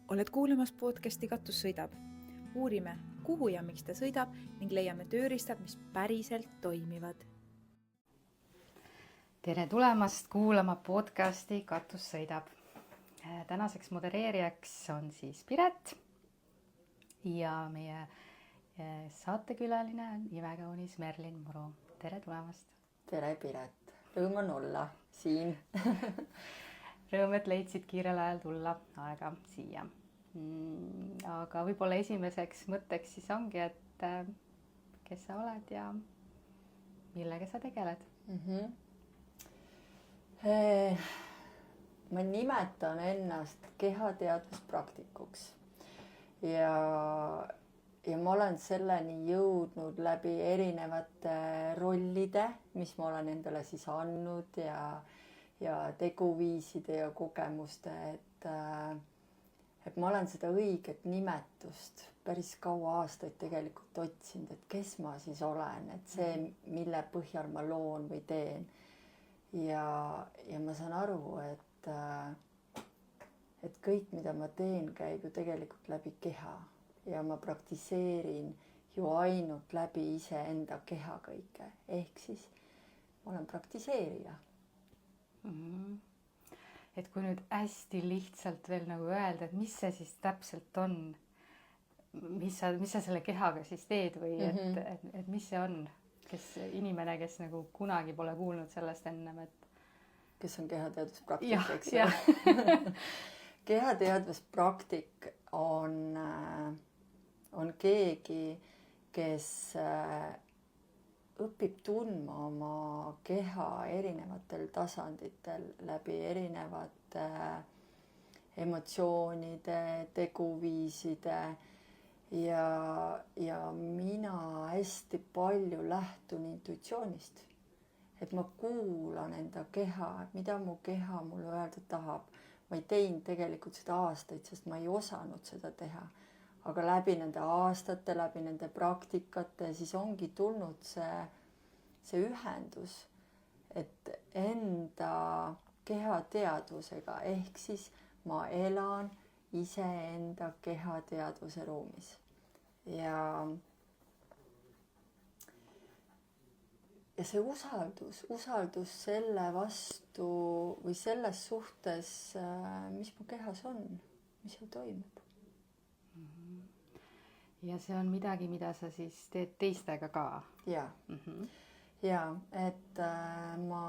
Oled kuulamas podcasti Katus sõidab. Uurime, kuhu ja miks ta sõidab ning leiame tööriistad, mis päriselt toimivad. Tere tulemast kuulama podcasti Katus sõidab. Tänaseks modereerijaks on siis Piret ja meie saatekülaline on imekaunis Merlin Muru. Tere tulemast! Tere Piret! Rõõm on olla siin. Rõõm, et leidsid kiirel ajal tulla aega siia. Aga võib-olla esimeseks mõtteks siis ongi, et kes sa oled ja millega sa tegeled? Ma nimetan ennast kehateadvuspraktikuks ja ma olen selleni jõudnud läbi erinevate rollide, mis ma olen endale siis andnud ja teguviiside ja kogemuste, et ma olen seda õiget nimetust päris kaua aastaid tegelikult otsinud, et kes ma siis olen, et see, mille põhjal ma loon või teen. Ja ma saan aru, et kõik, mida ma teen, käib ju tegelikult läbi keha ja ma praktiseerin ju ainult läbi iseenda keha kõike. Ehk siis ma olen praktiseerija. Et kui nüüd hästi lihtsalt veel nagu öelda, et mis see siis täpselt on, mis sa selle kehaga siis teed või et mis see on, kes inimene, kes nagu kunagi pole kuulnud sellest ennem, et kes on kehateadvuspraktik, eks ju? Kehateadvuspraktik on keegi, kes õpib tundma oma keha erinevatel tasanditel läbi erinevate emotsioonide, teguviiside ja mina hästi palju lähtun intuitsioonist. Et ma kuulan enda keha, mida mu keha mulle öelda tahab. Ma ei teinud tegelikult seda aastaid, sest ma ei osanud seda teha. Aga läbi nende aastate, läbi nende praktikate, siis ongi tulnud see ühendus, et enda kehateadvusega, ehk siis ma elan iseenda kehateadvuse ruumis. Ja see usaldus selle vastu või selles suhtes, mis mu kehas on, mis seal toimub. Ja see on midagi, mida sa siis teed teistega ka? Ja, et ma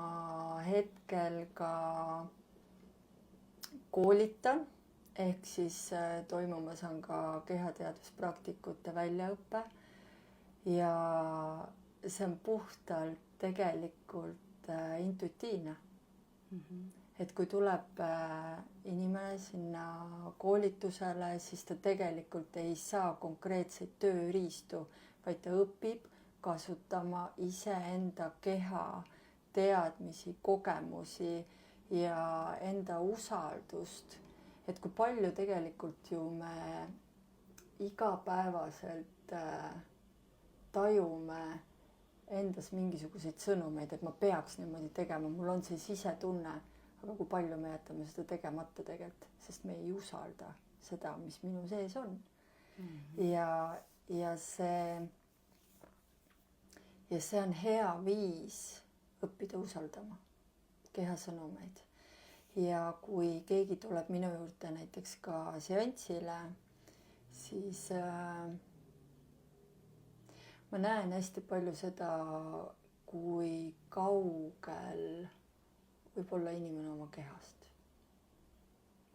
hetkel ka koolitan, ehk siis toimumas on ka kehateadvuspraktikute väljaõppe ja see on puhtalt tegelikult intuitiivne. Et kui tuleb inimene sinna koolitusele, siis ta tegelikult ei saa konkreetseid tööriistu, vaid ta õpib kasutama iseenda keha teadmisi, kogemusi ja enda usaldust. Et kui palju tegelikult ju me igapäevaselt tajume endas mingisuguseid sõnumeid, et ma peaks niimoodi tegema, mul on see sisetunne. Aga kui palju me jätame seda tegemata tegelikult, sest me ei usalda seda, mis minu sees on. Ja see on hea viis õppida usaldama kehasõnumeid. Ja kui keegi tuleb minu juurde näiteks ka seansile, siis ma näen hästi palju seda, kui kaugel võib olla inimene oma kehast,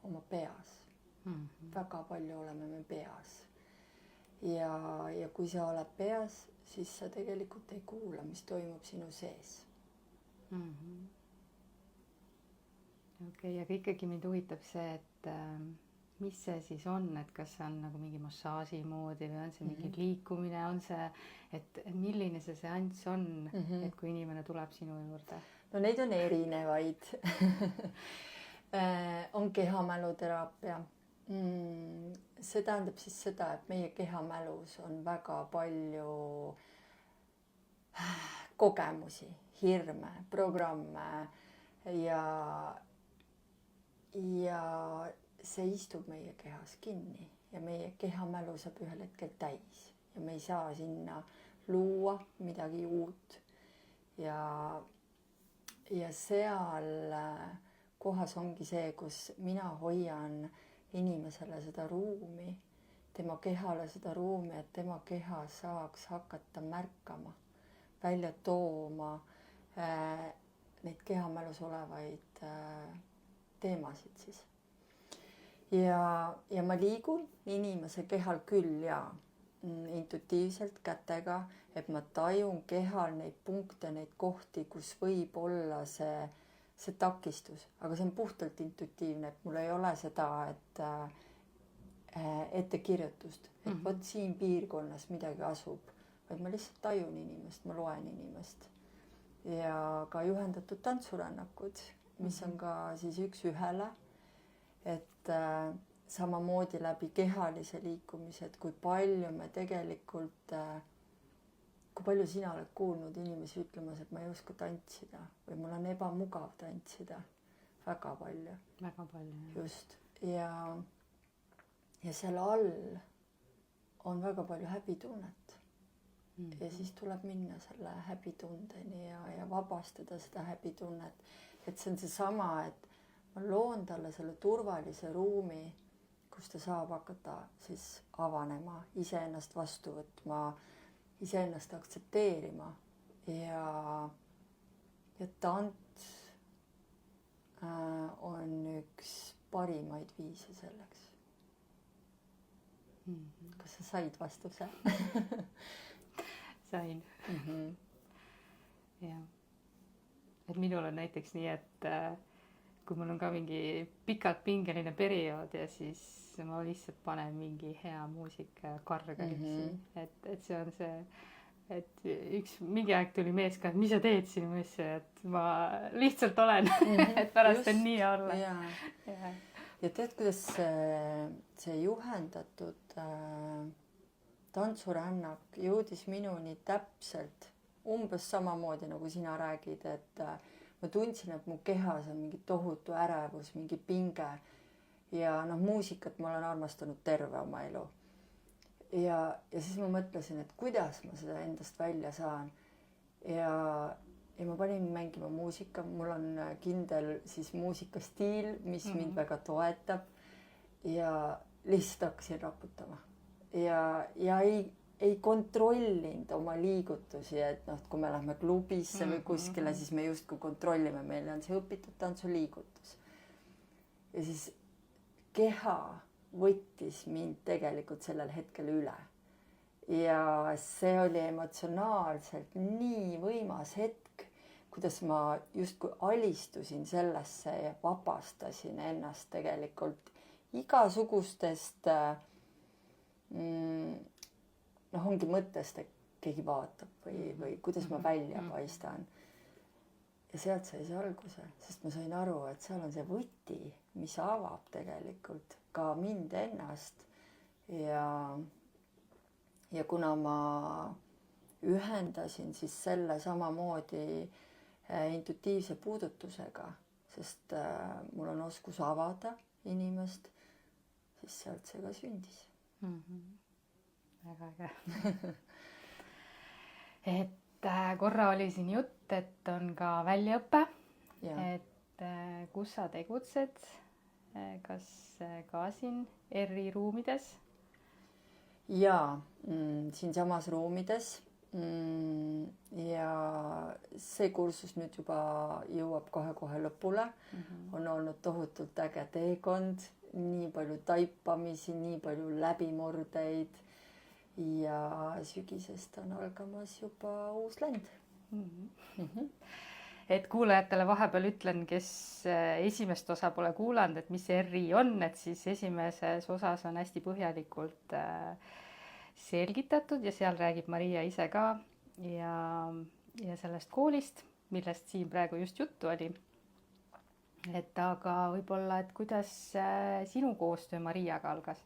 oma peas. Väga palju oleme me peas. Ja kui sa oled peas, siis sa tegelikult ei kuula, mis toimub sinu sees. Okei, aga ikkagi mind huvitab see, et mis see siis on, et kas see on nagu mingi massaaži moodi või on see mingi liikumine, on see, et milline see seanss on, et kui inimene tuleb sinu juurde? No neid on erinevaid. On kehamäluteraapia. See tähendab siis seda, et meie kehamälus on väga palju kogemusi, hirme, programme ja see istub meie kehas kinni ja meie kehamälu saab ühel hetkel täis ja me ei saa sinna luua midagi uut. Ja seal kohas ongi see, kus mina hoian inimesele seda ruumi, tema kehale seda ruumi, et tema keha saaks hakata märkama, välja tooma neid kehamälus olevaid teemasid siis. Ja ma liigun inimese kehal küll ja intuitiivselt kätega, et ma tajun kehal neid punkte, neid kohti, kus võib olla see takistus, aga see on puhtalt intuitiivne, et mul ei ole seda, et ettekirjutust, et vot siin piirkonnas midagi asub, vaid ma lihtsalt tajun inimest, ma loen inimest. Ja ka juhendatud tantsurännakud, mis on ka siis 1 ühele, et samamoodi läbi kehalise liikumise, et kui palju me tegelikult, kui palju sina oled kuulnud inimesi ütlemas, et ma ei oska tantsida või mul on ebamugav tantsida. Väga palju. Väga palju. Just. Ja seal all on väga palju häbitunnet. Ja siis tuleb minna selle häbitundeni ja vabastada seda häbitunnet. Et see on seesama, et ma loon talle selle turvalise ruumi, kus ta saab hakata siis avanema, iseennast vastu võtma, iseennast aktsepteerima ja tants on üks parimaid viise selleks. Kas sa said vastuse? Sain. Ja. Et minul on näiteks nii, et kui mul on ka mingi pikalt pingeline periood ja siis ma lihtsalt panen mingi hea muusika karga üksi. Et see on see, et mingi aeg tuli mees ka, et mis sa teed siin mõisse, et ma lihtsalt olen, et pärast on nii olla. Ja tead, kuidas see juhendatud tantsurännak jõudis minuni täpselt umbes samamoodi, nagu sina räägid, et ma tundsin, et mu kehas on mingi tohutu ärevus, mingi pinge ja muusikat ma olen armastanud terve oma elu. Ja siis ma mõtlesin, et kuidas ma seda endast välja saan ja ma panin mängima muusika, mul on kindel siis muusikastiil, mis mind väga toetab ja lihtsalt hakkasin raputama ja ei kontrollinud oma liigutusi, et kui me lähme klubisse või kuskile, siis me justkui kontrollime, meil on see õpitud tantsuliigutus. Ja siis keha võttis mind tegelikult sellel hetkel üle. Ja see oli emotsionaalselt nii võimas hetk, kuidas ma justkui alistusin sellesse ja vabastasin ennast tegelikult igasugustest ongi mõttest, et keegi vaatab või kuidas ma välja paistan. Ja sealt sai see alguse, sest ma sain aru, et seal on see võti, mis avab tegelikult ka mind ennast. Ja kuna ma ühendasin siis selle samamoodi intuitiivse puudutusega, sest mul on oskus avada inimest, siis sealt see ka sündis. Väga äge. Et korra oli siin jutt, et on ka väljaõpe, et kus sa tegutsed, kas ka siin ERR-i ruumides? Jaa, siinsamas ruumides ja see kursus nüüd juba jõuab kohe lõpule. On olnud tohutult äge teekond, nii palju taipamisi, nii palju läbimurdeid ja sügisest on algamas juba uus lend. Et kuulajatele vahepeal ütlen, kes esimest osa pole kuulanud, et mis see ERR-i on, et siis esimeses osas on hästi põhjalikult selgitatud ja seal räägib Maria ise ka ja sellest koolist, millest siin praegu just juttu oli. Et aga võib-olla, et kuidas sinu koostöö Mariaga algas?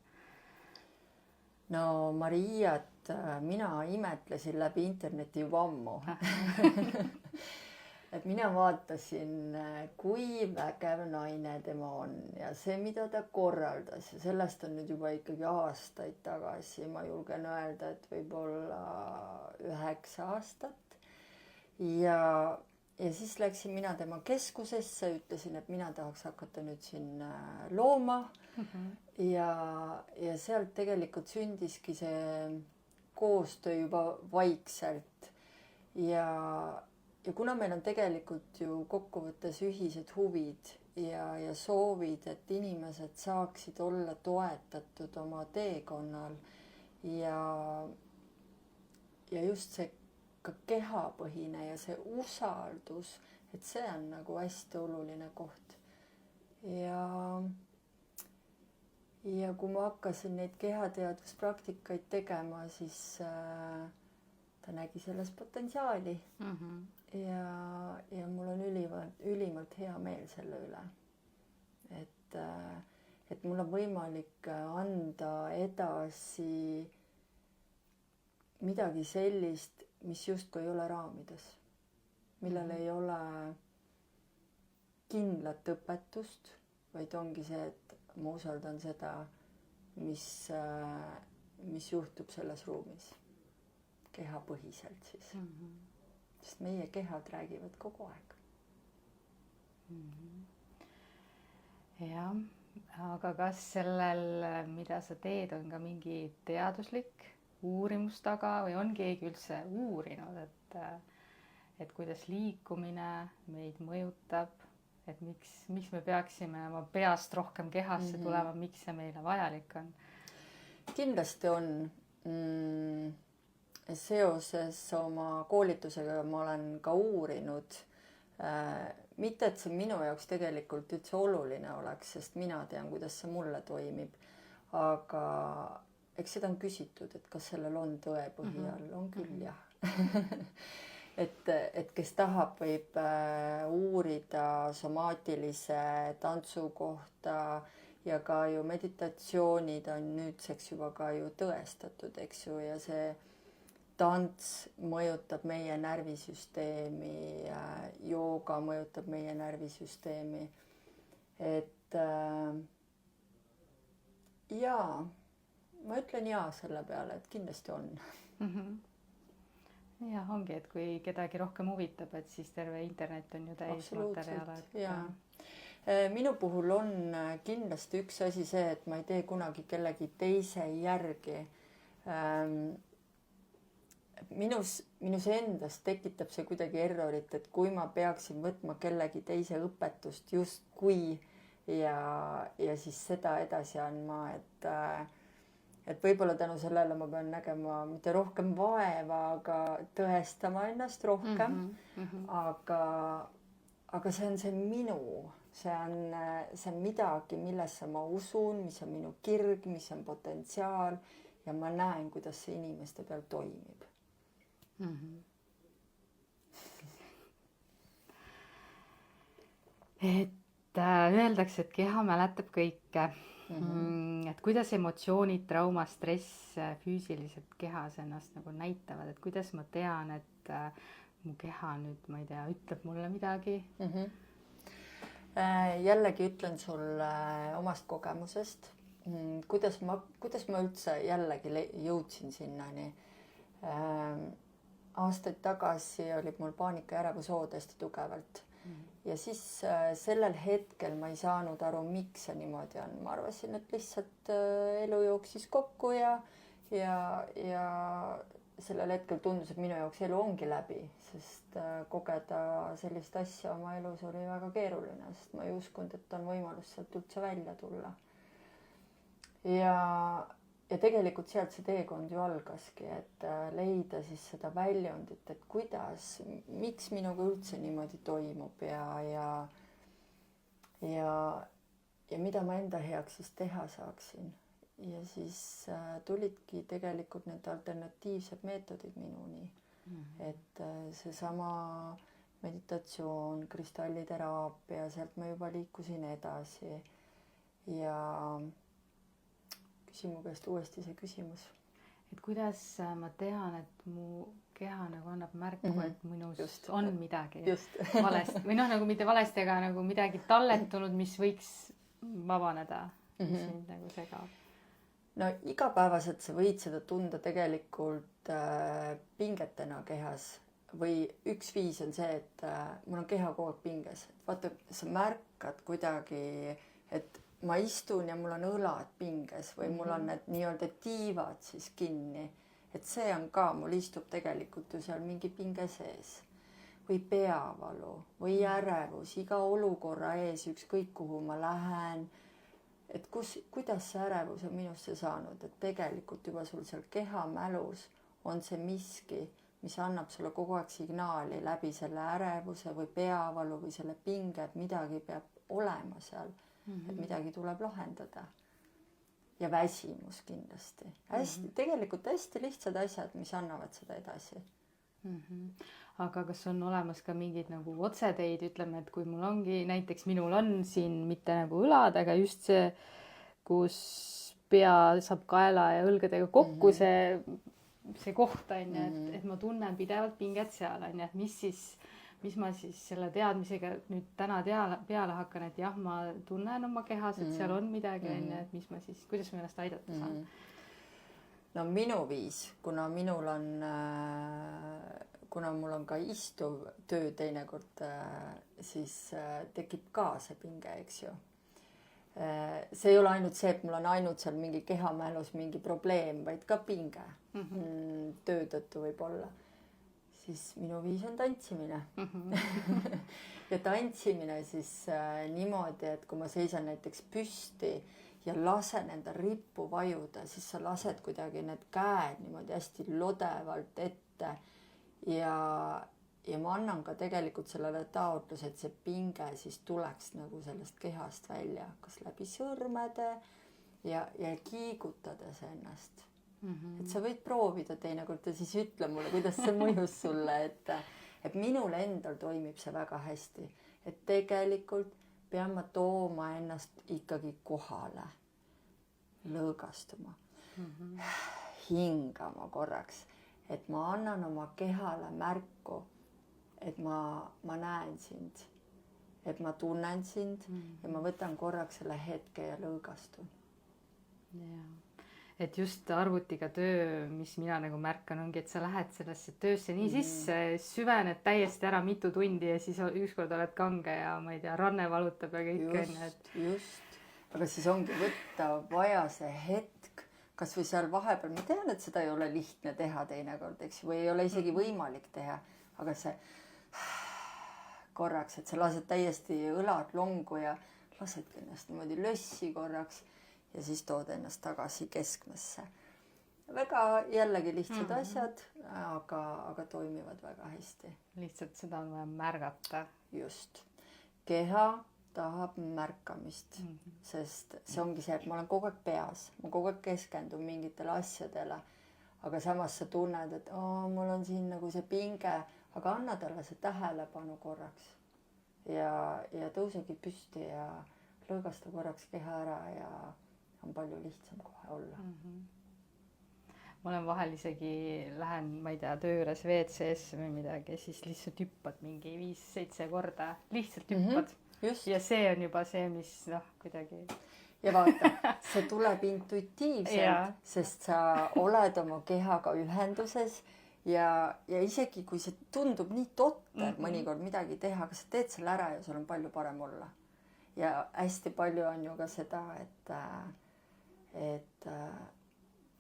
No Mariat mina imetlesin läbi interneti juba ammu. et mina vaatasin, kui vägev naine tema on ja see, mida ta korraldas ja sellest on nüüd juba ikkagi aastaid tagasi, ma julgen öelda, et võib-olla 9 aastat. ja siis läksin mina tema keskusesse, ütlesin, et mina tahaks hakata nüüd siin looma ja sealt tegelikult sündiski see koostöö juba vaikselt ja kuna meil on tegelikult ju kokkuvõttes ühised huvid ja soovid, et inimesed saaksid olla toetatud oma teekonnal ja just see ka kehapõhine ja see usaldus, et see on nagu hästi oluline koht. Ja kui ma hakkasin neid kehateaduspraktikaid tegema, siis ta nägi selles potentsiaali. Ja mul on ülimalt hea meel selle üle, et mul on võimalik anda edasi midagi sellist, mis justkui ei ole raamides, millel ei ole kindlat õpetust, vaid ongi see, et ma usaldan seda, mis juhtub selles ruumis kehapõhiselt siis. Sest meie kehad räägivad kogu aeg. Jah, aga kas sellel, mida sa teed, on ka mingi teaduslik uurimus taga või on keegi üldse uurinud, et kuidas liikumine meid mõjutab, et miks me peaksime oma peast rohkem kehasse tulema, miks see meile vajalik on? Kindlasti on. Seoses oma koolitusega ma olen ka uurinud, mitte et see minu jaoks tegelikult üldse oluline oleks, sest mina tean, kuidas see mulle toimib, aga eks seda on küsitud, et kas sellel on tõepõhi all, on küll jah. et kes tahab, võib uurida somaatilise tantsu kohta ja ka ju meditatsioonid on nüüdseks juba ka ju tõestatud, eks ju, ja see tants mõjutab meie närvisüsteemi, jooga mõjutab meie närvisüsteemi. Et jaa, ma ütlen jaa selle peale, et kindlasti on. Jah, ongi, et kui kedagi rohkem huvitab, et siis terve internet on ju täis materjale. Minu puhul on kindlasti üks asi see, et ma ei tee kunagi kellegi teise järgi. Minus endas tekitab see kuidagi errorit, et kui ma peaksin võtma kellegi teise õpetust justkui ja siis seda edasi andma, et võib-olla tänu sellele ma pean nägema mitte rohkem vaeva, aga tõestama ennast rohkem. Aga see on see minu, see on midagi, millesse ma usun, mis on minu kirg, mis on potentsiaal ja ma näen, kuidas see inimeste peal toimib. Et öeldakse, et keha mäletab kõike. Et kuidas emotsioonid, trauma, stress füüsiliselt kehas ennast nagu näitavad, et kuidas ma tean, et mu keha nüüd, ma ei tea, ütleb mulle midagi? Jällegi ütlen sulle omast kogemusest, kuidas ma üldse jällegi jõudsin sinnani. Aastaid tagasi oli mul paanika ja ärevushood hästi tugevalt ja siis sellel hetkel ma ei saanud aru, miks see niimoodi on. Ma arvasin, et lihtsalt elu jooksis kokku ja sellel hetkel tundus, et minu jaoks elu ongi läbi, sest kogeda sellist asja oma elus oli väga keeruline, sest ma ei uskunud, et on võimalus sealt üldse välja tulla. Ja tegelikult sealt see teekond ju algaski, et leida siis seda väljundit, et kuidas, miks minuga üldse niimoodi toimub ja mida ma enda heaks siis teha saaksin. Ja siis tulidki tegelikult need alternatiivsed meetodid minuni, et seesama meditatsioon, kristalliteraapia, sealt ma juba liikusin edasi ja küsi mu käest uuesti see küsimus. et kuidas ma tean, et mu keha nagu annab märku, et minus Just. on midagi Just. valesti või noh, nagu mitte valesti, aga nagu midagi talletunud, mis võiks vabaneda, mis mind nagu segab. No igapäevaselt sa võid seda tunda tegelikult pingetena kehas või üks viis on see, et mul on keha kogu aeg pinges. Vaata, sa märkad kuidagi, et ma istun ja mul on õlad pinges või mul on need nii-öelda tiivad siis kinni. Et see on ka, mul istub tegelikult ju seal mingi pinge sees. Või peavalu või ärevus, iga olukorra ees, ükskõik kuhu ma lähen. Et kuidas see ärevus on minusse saanud, et tegelikult juba sul seal kehamälus on see miski, mis annab sulle kogu aeg signaali läbi selle ärevuse või peavalu või selle pinge, et midagi peab olema seal, et midagi tuleb lahendada. Ja väsimus kindlasti. Tegelikult hästi lihtsad asjad, mis annavad seda edasi. Aga kas on olemas ka mingid nagu otseteid, ütleme, et kui mul ongi, näiteks minul on siin mitte nagu õlad, aga just see, kus pea saab kaela ja õlgadega kokku see koht on ju, et ma tunnen pidevalt pinget seal on ju, et mis ma siis selle teadmisega nüüd täna peale hakkan, et jah, ma tunnen oma kehas, et seal on midagi on ju, et mis ma siis, kuidas ma ennast aidata saan? No minu viis, kuna mul on ka istuv töö teinekord, siis tekib ka see pinge, eks ju. See ei ole ainult see, et mul on ainult seal mingi kehamälus mingi probleem, vaid ka pinge töö tõttu võib olla. Siis minu viis on tantsimine. Ja tantsimine siis niimoodi, et kui ma seisan näiteks püsti ja lasen enda rippu vajuda, siis sa lased kuidagi need käed niimoodi hästi lodevalt ette ja ma annan ka tegelikult sellele taotluse, et see pinge siis tuleks nagu sellest kehast välja, kas läbi sõrmede ja kiigutades ennast. Et sa võid proovida teinekord ja siis ütle mulle, kuidas see mõjus sulle, et minul endal toimib see väga hästi, et tegelikult pean ma tooma ennast ikkagi kohale, lõõgastuma, hingama korraks, et ma annan oma kehale märku, et ma näen sind, et ma tunnen sind ja ma võtan korraks selle hetke ja lõõgastun. Jaa. Et just arvutiga töö, mis mina nagu märkan, ongi, et sa lähed sellesse töösse nii sisse, süvened täiesti ära mitu tundi ja siis ükskord oled kange ja ma ei tea, ranne valutab ja kõik. Just. Aga siis ongi võtta vaja see hetk, kas või seal vahepeal, ma tean, et seda ei ole lihtne teha teinekord, eks, või ei ole isegi võimalik teha, aga see korraks, et sa lased täiesti õlad longu ja lasedki ennast niimoodi lössi korraks ja siis tood ennast tagasi keskmesse. Väga jällegi lihtsad asjad, aga toimivad väga hästi. Lihtsalt seda on vaja märgata. Just. Keha tahab märkamist, sest see ongi see, et ma olen kogu aeg peas, ma kogu aeg keskendun mingitele asjadele, aga samas sa tunned, et mul on siin nagu see pinge, aga anna talle see tähelepanu korraks ja tõusegi püsti ja lõõgasta korraks keha ära ja on palju lihtsam kohe olla. Ma olen vahel isegi lähen, ma ei tea, töö juures WC-sse või midagi, siis lihtsalt hüppad mingi 5-7 korda, lihtsalt hüppad. Ja see on juba see, mis kuidagi... Ja vaata, see tuleb intuitiivselt, sest sa oled oma kehaga ühenduses ja isegi kui see tundub nii totter mõnikord midagi teha, aga sa teed selle ära ja sul on palju parem olla. Ja hästi palju on ju ka seda, et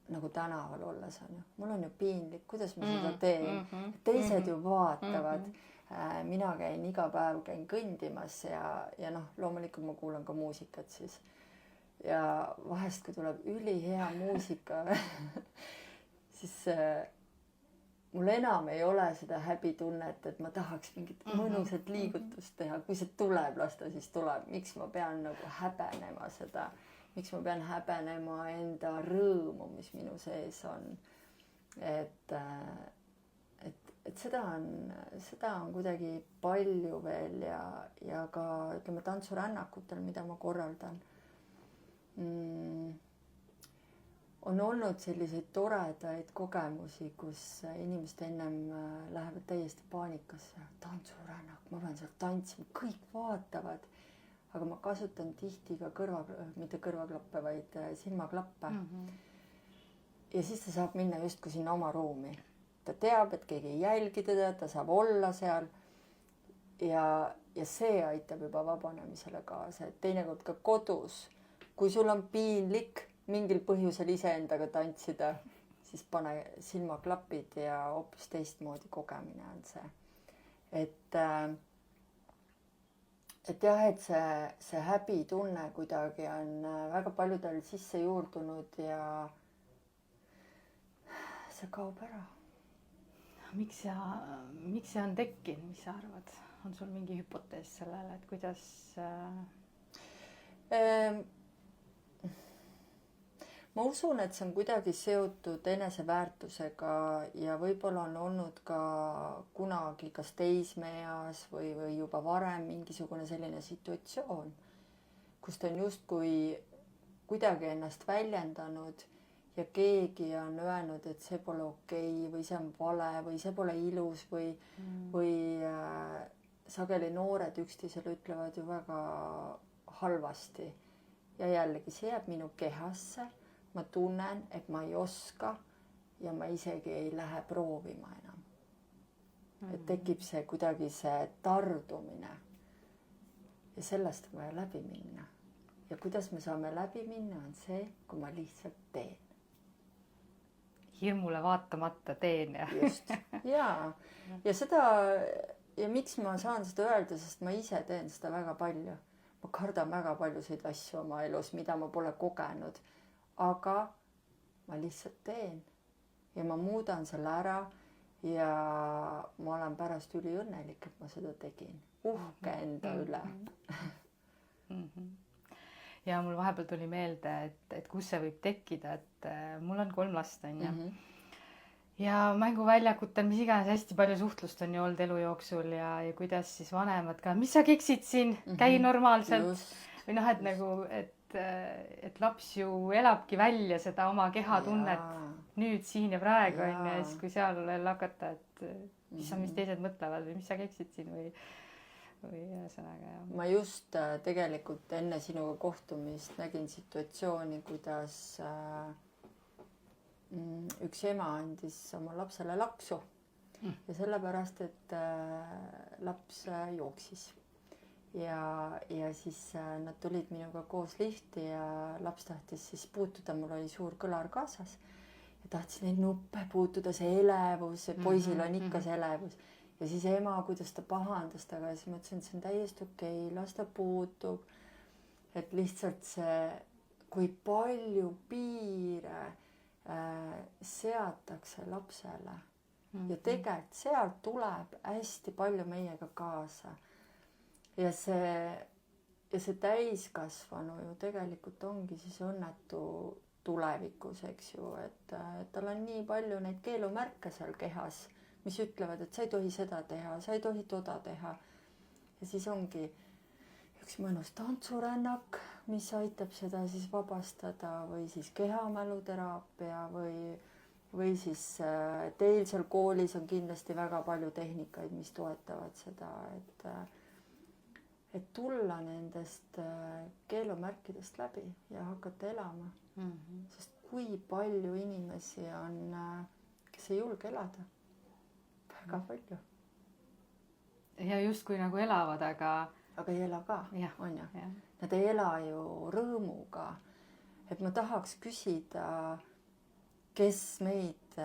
nagu tänaval olles on ju. Mul on ju piinlik, kuidas ma seda teen. Teised ju vaatavad. Mina käin iga päev, käin kõndimas ja loomulikult ma kuulan ka muusikat siis. Ja vahest, kui tuleb ülihea muusika, siis mul enam ei ole seda häbitunnet, et ma tahaks mingit mõnusat liigutust teha. Kui see tuleb lasta, siis tuleb. Miks ma pean nagu häbenema seda? Miks ma pean häbenema enda rõõmu, mis minu sees on? Et seda on kuidagi palju veel ja ka ütleme tantsurännakutel, mida ma korraldan. on olnud selliseid toredaid kogemusi, kus inimesed ennem lähevad täiesti paanikasse. Tantsurännak, ma pean sealt tantsima, kõik vaatavad. Aga ma kasutan tihti ka mitte kõrvaklappe, vaid silmaklappe. Ja siis ta saab minna justkui sinna oma ruumi. Ta teab, et keegi ei jälgi teda, ta saab olla seal. Ja see aitab juba vabanemisele kaasa. Et teinekord ka kodus, kui sul on piinlik mingil põhjusel iseendaga tantsida, siis pane silmaklapid ja hoopis teistmoodi kogemine on see. Et jah, et see häbitunne kuidagi on väga paljudel sisse juurdunud ja see kaob ära. Miks see on tekkinud, mis sa arvad? On sul mingi hüpotees sellele, et kuidas ma usun, et see on kuidagi seotud eneseväärtusega ja võib-olla on olnud ka kunagi kas teismeeas või juba varem mingisugune selline situatsioon, kus ta on justkui kuidagi ennast väljendanud ja keegi on öelnud, et see pole okei või see on vale või see pole ilus või sageli noored üksteisele ütlevad ju väga halvasti. Ja jällegi see jääb minu kehasse. Ma tunnen, et ma ei oska ja ma isegi ei lähe proovima enam. Et tekib see kuidagi see tardumine ja sellest on vaja läbi minna. Ja kuidas me saame läbi minna on see, kui ma lihtsalt teen. Hirmule vaatamata teen. Just, jaa. Ja miks ma saan seda öelda, sest ma ise teen seda väga palju. Ma kardan väga paljusid asju oma elus, mida ma pole kogenud. Aga ma lihtsalt teen ja ma muudan selle ära ja ma olen pärast üliõnnelik, et ma seda tegin. Uhke enda üle. Ja mul vahepeal tuli meelde, et kus see võib tekkida, et mul on 3 last on ja. Ja mänguväljakutel, mis iganes, hästi palju suhtlust on ju olnud elu jooksul ja kuidas siis vanemad ka, mis sa keksid siin, käi normaalselt. Või et nagu, et laps ju elabki välja seda oma kehatunnet nüüd, siin ja praegu on ja siis kui seal hakata, et mis teised mõtlevad või mis sa keksid siin või ühesõnaga. Ma just tegelikult enne sinuga kohtumist nägin situatsiooni, kuidas üks ema andis oma lapsele laksu ja sellepärast, et laps jooksis. Ja siis nad tulid minuga koos lifti ja laps tahtis siis puutuda, mul oli suur kõlar kaasas ja tahtis neid nuppe puutuda, see elevus, poisil on ikka see elevus ja siis ema, kuidas ta pahandas taga ja siis ma ütlesin, et see on täiesti okei, las ta puutub, et lihtsalt see, kui palju piire seatakse lapsele ja tegelikult sealt tuleb hästi palju meiega kaasa. Ja see täiskasvanu ju tegelikult ongi siis õnnetu tulevikus, eks ju, et tal on nii palju neid keelumärke seal kehas, mis ütlevad, et sa ei tohi seda teha, sa ei tohi toda teha. Ja siis ongi üks mõnus tantsurännak, mis aitab seda siis vabastada või siis kehamäluteraapia või siis teil seal koolis on kindlasti väga palju tehnikaid, mis toetavad seda, et tulla nendest keelumärkidest läbi ja hakata elama. Sest kui palju inimesi on, kes ei julge elada. Väga palju. Ja justkui nagu elavad, aga ei ela ka, on ju. Nad ei ela ju rõõmuga. Et ma tahaks küsida, kes meid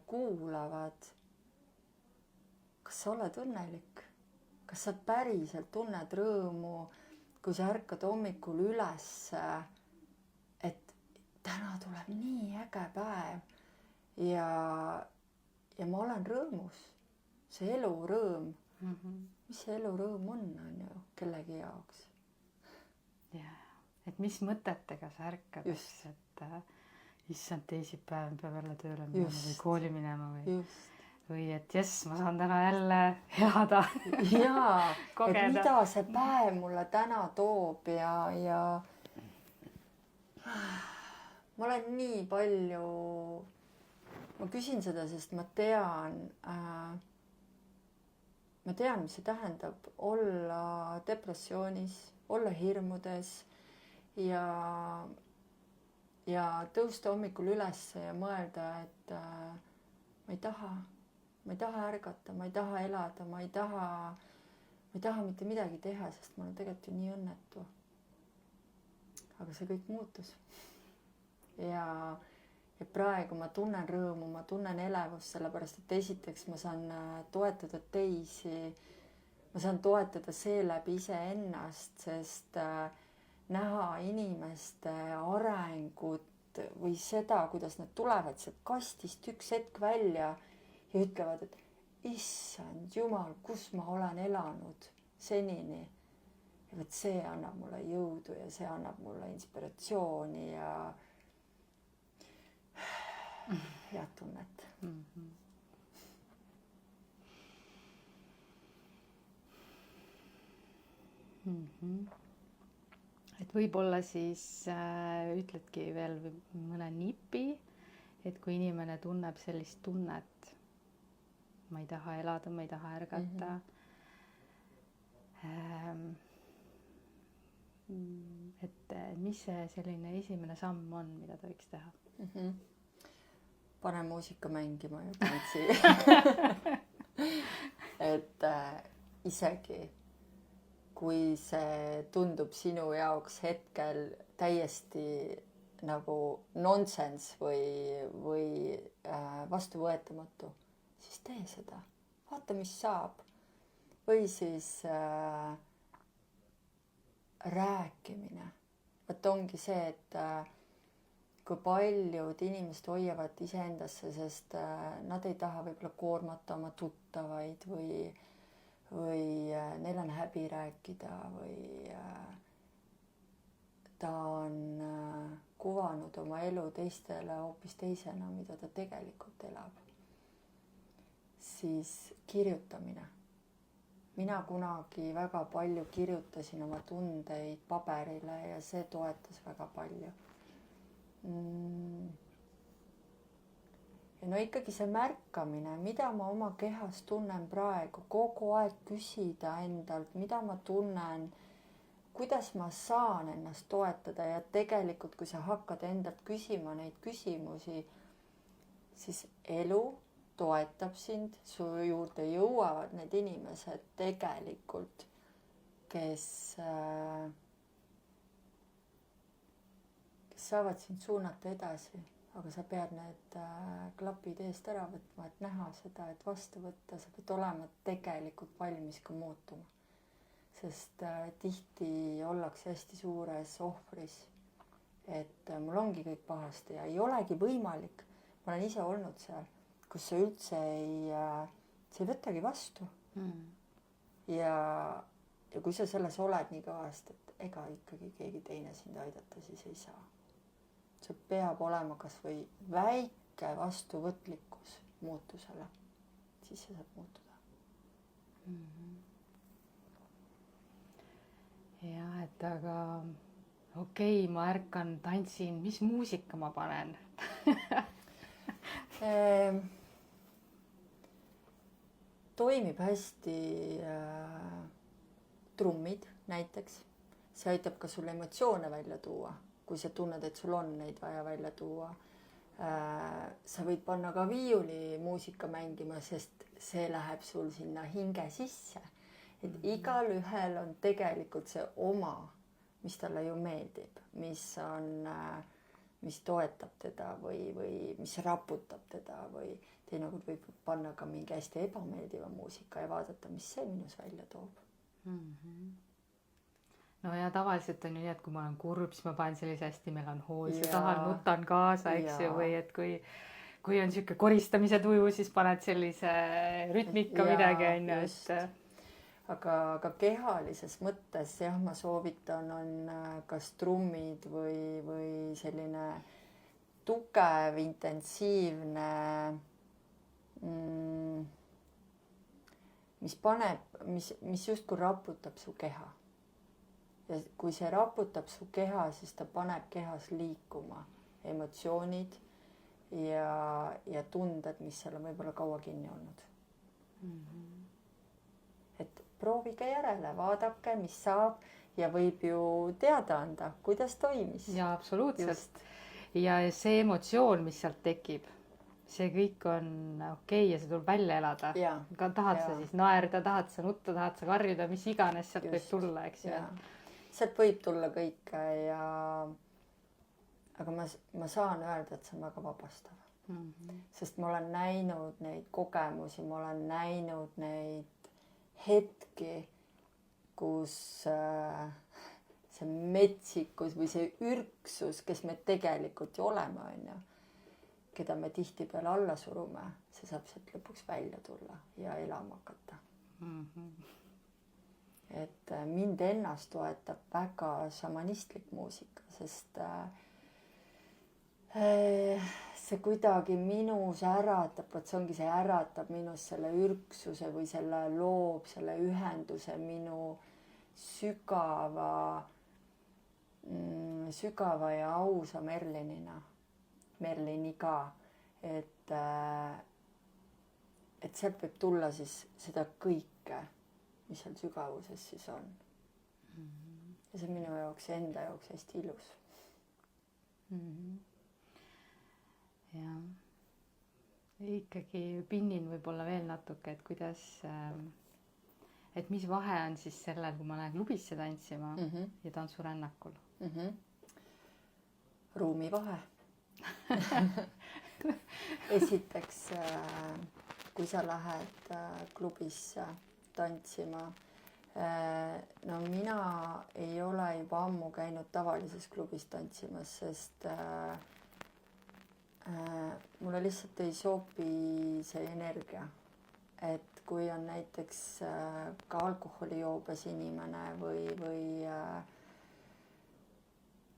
kuulavad. Kas sa oled õnnelik? Kas sa päriselt tunned rõõmu, kui sa ärkad hommikul üles, et täna tuleb nii äge päev ja ma olen rõõmus. See elurõõm. Mis see elurõõm on ju kellegi jaoks? Et mis mõtetega sa ärkad, et issand teisipäev, peab jälle tööle minema või kooli minema või et jess, ma saan täna jälle elada. Jaa, et mida see päev mulle täna toob ja ma olen nii palju, ma küsin seda, sest ma tean, mis see tähendab olla depressioonis, olla hirmudes ja tõusta hommikul üles ja mõelda, et ma ei taha ärgata, ma ei taha elada, ma ei taha mitte midagi teha, sest ma olen tegelikult ju nii õnnetu. Aga see kõik muutus. Ja praegu ma tunnen rõõmu, ma tunnen elevust, sellepärast et esiteks ma saan toetada teisi, ma saan toetada seeläbi iseennast, sest näha inimeste arengut või seda, kuidas nad tulevad sealt kastist üks hetk välja ja ütlevad, et issand jumal, kus ma olen elanud senini. Ja võt see annab mulle jõudu ja see annab mulle inspiratsiooni ja head tunnet. Et võib-olla siis ütledki veel mõne nipi, et kui inimene tunneb sellist tunnet, ma ei taha elada, ma ei taha ärgata, et mis see selline esimene samm on, mida ta võiks teha? Pane muusika mängima ja tantsi. Et isegi kui see tundub sinu jaoks hetkel täiesti nagu nonsense või vastuvõetamatu, siis tee seda. Vaata, mis saab. Või siis rääkimine. Võt ongi see, et kui paljud inimesed hoiavad iseendasse, sest nad ei taha võib-olla koormata oma tuttavaid või neil on häbi rääkida või ta on kuvanud oma elu teistele hoopis teisena, mida ta tegelikult elab. Siis kirjutamine. Mina kunagi väga palju kirjutasin oma tundeid paberile ja see toetas väga palju. Ja no ikkagi see märkamine, mida ma oma kehas tunnen praegu, kogu aeg küsida endalt, mida ma tunnen, kuidas ma saan ennast toetada ja tegelikult, kui sa hakkad endalt küsima neid küsimusi, siis elu toetab sind, su juurde jõuavad need inimesed tegelikult, kes saavad sind suunata edasi. Aga sa pead need klapid eest ära võtma, et näha seda, et vastu võtta, sa pead olema tegelikult valmis ka muutuma. Sest tihti ollakse hästi suures ohvris, et mul ongi kõik pahasti ja ei olegi võimalik. Ma olen ise olnud seal, kus sa üldse ei võtagi vastu. Ja kui sa selles oled nii kõvasti, et ega ikkagi keegi teine sind aidata, siis ei saa. See peab olema kas või väike vastuvõtlikkus muutusele, siis see saab muutuda. Ja, et aga okei, ma ärkan, tantsin, mis muusika ma panen? Toimib hästi trummid näiteks. See aitab ka sul emotsioone välja tuua. Kui sa tunned, et sul on neid vaja välja tuua. Sa võid panna ka viiuli muusika mängima, sest see läheb sul sinna hinge sisse. Et igal ühel on tegelikult see oma, mis talle ju meeldib, mis toetab teda või mis raputab teda või teinekord võib panna ka mingi hästi ebameeldiva muusika ja vaadata, mis see minus välja toob. No ja tavaliselt on ju nii, et kui ma olen kurb, siis ma panen sellise hästi melanhoolse taha, nutan kaasa, eks ju, või et kui on siuke koristamise tuju, siis paned sellise rütmika midagi, on ju, et... Aga kehalises mõttes, jah, ma soovitan, on kas trummid või selline tugev, intensiivne, mis justkui raputab su keha. Ja kui see raputab su keha, siis ta paneb kehas liikuma emotsioonid ja tunded, mis seal on võib-olla kaua kinni olnud. Et proovige järele, vaadake, mis saab ja võib ju teada anda, kuidas toimis. ja absoluutselt. Ja see emotsioon, mis sealt tekib, see kõik on okei ja see tuleb välja elada. Tahad sa siis naerda, tahad sa nutta, tahad sa karjuda, mis iganes sealt võib tulla, eks ju. Sealt võib tulla kõike aga ma saan öelda, et see on väga vabastav. Sest ma olen näinud neid kogemusi, ma olen näinud neid hetki, kus see metsikus või see ürksus, kes me tegelikult ju oleme, on ju, keda me tihtipeale alla surume, see saab sealt lõpuks välja tulla ja elama hakata. Et mind ennast toetab väga šamanistlik muusika, sest see kuidagi minus äratab, vot see ongi, see äratab minus selle ürksuse või selle loob selle ühenduse minu sügava ja ausa Merliniga, et sealt võib tulla siis seda kõike, mis seal sügavuses siis on. Ja see on minu jaoks, enda jaoks hästi ilus. Ja ikkagi pinnin võib-olla veel natuke, et kuidas, et mis vahe on siis sellel, kui ma lähen klubisse tantsima ja tantsurännakul? Ruumivahe. Esiteks, kui sa lähed klubisse tantsima, no mina ei ole juba ammu käinud tavalises klubis tantsimas, sest mulle lihtsalt ei sobi see energia, et kui on näiteks ka alkoholijoobes inimene või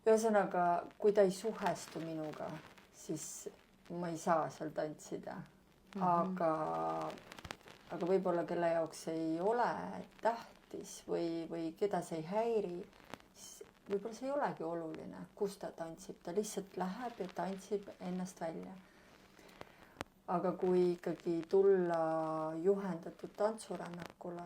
ühesõnaga, kui ta ei suhestu minuga, siis ma ei saa seal tantsida. Aga võib-olla kelle jaoks ei ole tähtis või keda see ei häiri, võib-olla see ei olegi oluline, kus ta tantsib, ta lihtsalt läheb ja tantsib ennast välja. Aga kui ikkagi tulla juhendatud tantsurännakule,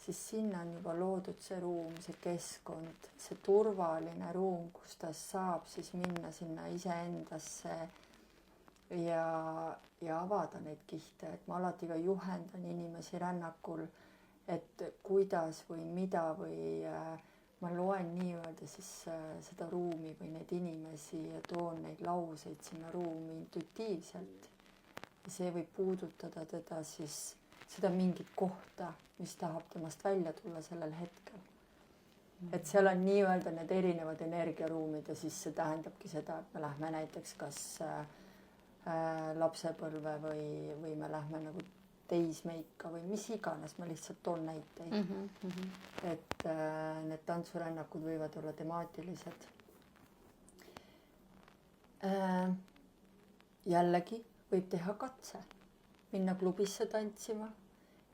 siis sinna on juba loodud see ruum, see keskkond, see turvaline ruum, kus ta saab siis minna sinna iseendasse ja avada neid kihte, et ma alati ka juhendan inimesi rännakul, et kuidas või mida või ma loen nii-öelda siis seda ruumi või neid inimesi ja toon neid lauseid sinna ruumi intuitiivselt. Ja see võib puudutada teda siis seda mingit kohta, mis tahab temast välja tulla sellel hetkel. Et seal on nii-öelda need erinevad energiaruumid ja siis see tähendabki seda, et me lähme näiteks kas lapsepõlve või me lähme nagu teismeika või mis iganes, ma lihtsalt toon näiteid. Et need tantsurännakud võivad olla temaatilised. Jällegi võib teha katse, minna klubisse tantsima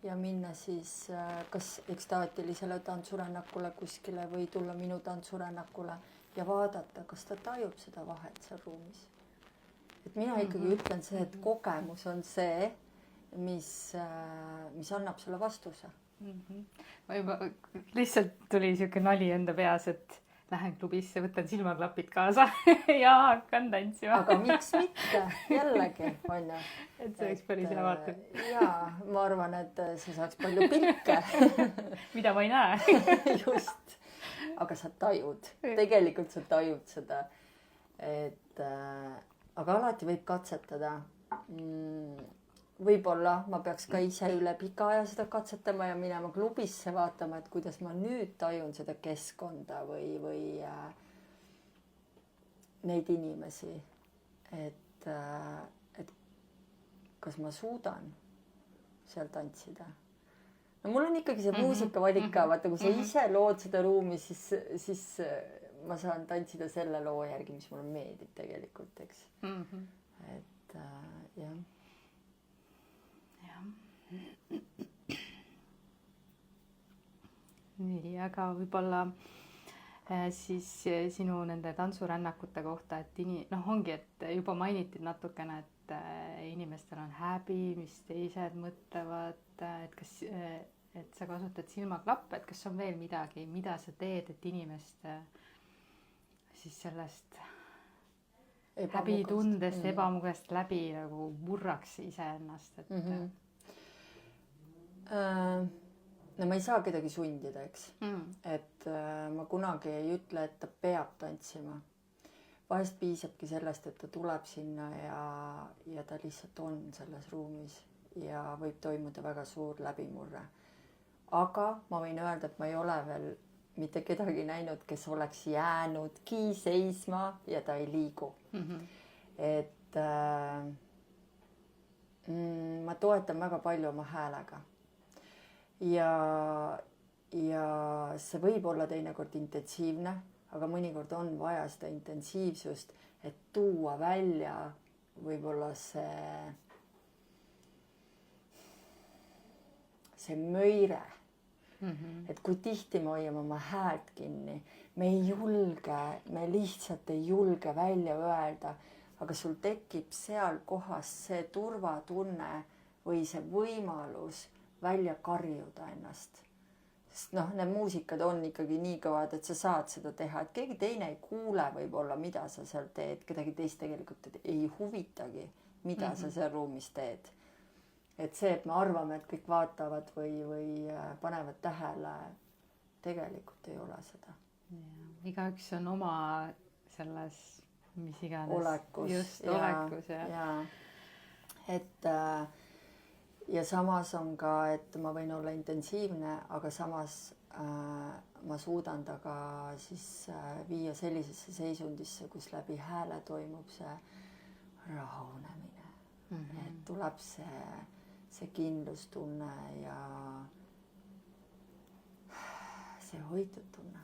ja minna siis kas ekstaatilisele tantsurännakule kuskile või tulla minu tantsurännakule ja vaadata, kas ta tajub seda vahet seal ruumis. Et mina ikkagi ütlen see, et kogemus on see, mis annab sulle vastuse. Ma juba lihtsalt tuli siuke nali enda peas, et lähen klubisse, võtan silmaklapid kaasa ja hakkan tantsima. Aga miks mitte? Jällegi, on ju. Et see oleks päris hea vaata. Jaa, ma arvan, et see saaks palju pilke. Mida ma ei näe. Just. Aga sa tajud. Tegelikult sa tajud seda. Aga alati võib katsetada. Võib-olla ma peaks ka ise üle pika aja seda katsetama ja minema klubisse vaatama, et kuidas ma nüüd tajun seda keskkonda või neid inimesi, et kas ma suudan seal tantsida. No mul on ikkagi see muusikavalik ka, vaata, kui sa ise lood seda ruumi, siis ma saan tantsida selle loo järgi, mis mulle meeldib tegelikult, eks. Et jah. Nii, aga võib-olla siis sinu nende tantsurännakute kohta, et ongi, et juba mainiti natukene, et inimestel on häbi, mis teised mõtlevad, et kas, et sa kasutad silmaklappe, et kas on veel midagi, mida sa teed, et inimest siis sellest häbitundest, ebamugavast läbi nagu murraks iseennast, et no ma ei saa kedagi sundida, eks. Et ma kunagi ei ütle, et ta peab tantsima. Vahest piisabki sellest, et ta tuleb sinna ja ta lihtsalt on selles ruumis ja võib toimuda väga suur läbimurre. Aga ma võin öelda, et ma ei ole veel mitte kedagi näinud, kes oleks jäänudki seisma ja ta ei liigu. Et ma toetan väga palju oma häälega. Ja see võib olla teinekord intensiivne, aga mõnikord on vaja seda intensiivsust, et tuua välja võib-olla see möire. Et kui tihti me hoiame oma häält kinni, me lihtsalt ei julge välja öelda, aga sul tekib seal kohas see turvatunne või see võimalus välja karjuda ennast. Sest need muusikad on ikkagi nii kõvad, et sa saad seda teha, et keegi teine ei kuule võib-olla, mida sa seal teed, kedagi teist tegelikult ei huvitagi, mida sa seal ruumis teed. Et see, et me arvame, et kõik vaatavad või panevad tähele, tegelikult ei ole seda. Igaüks on oma selles, mis iganes. Olekus. Just, olekus, jah. Et ja samas on ka, et ma võin olla intensiivne, aga samas ma suudan ta ka siis viia sellisesse seisundisse, kus läbi hääle toimub see rahunemine. Et tuleb see kindlustunne ja see hoitud tunne.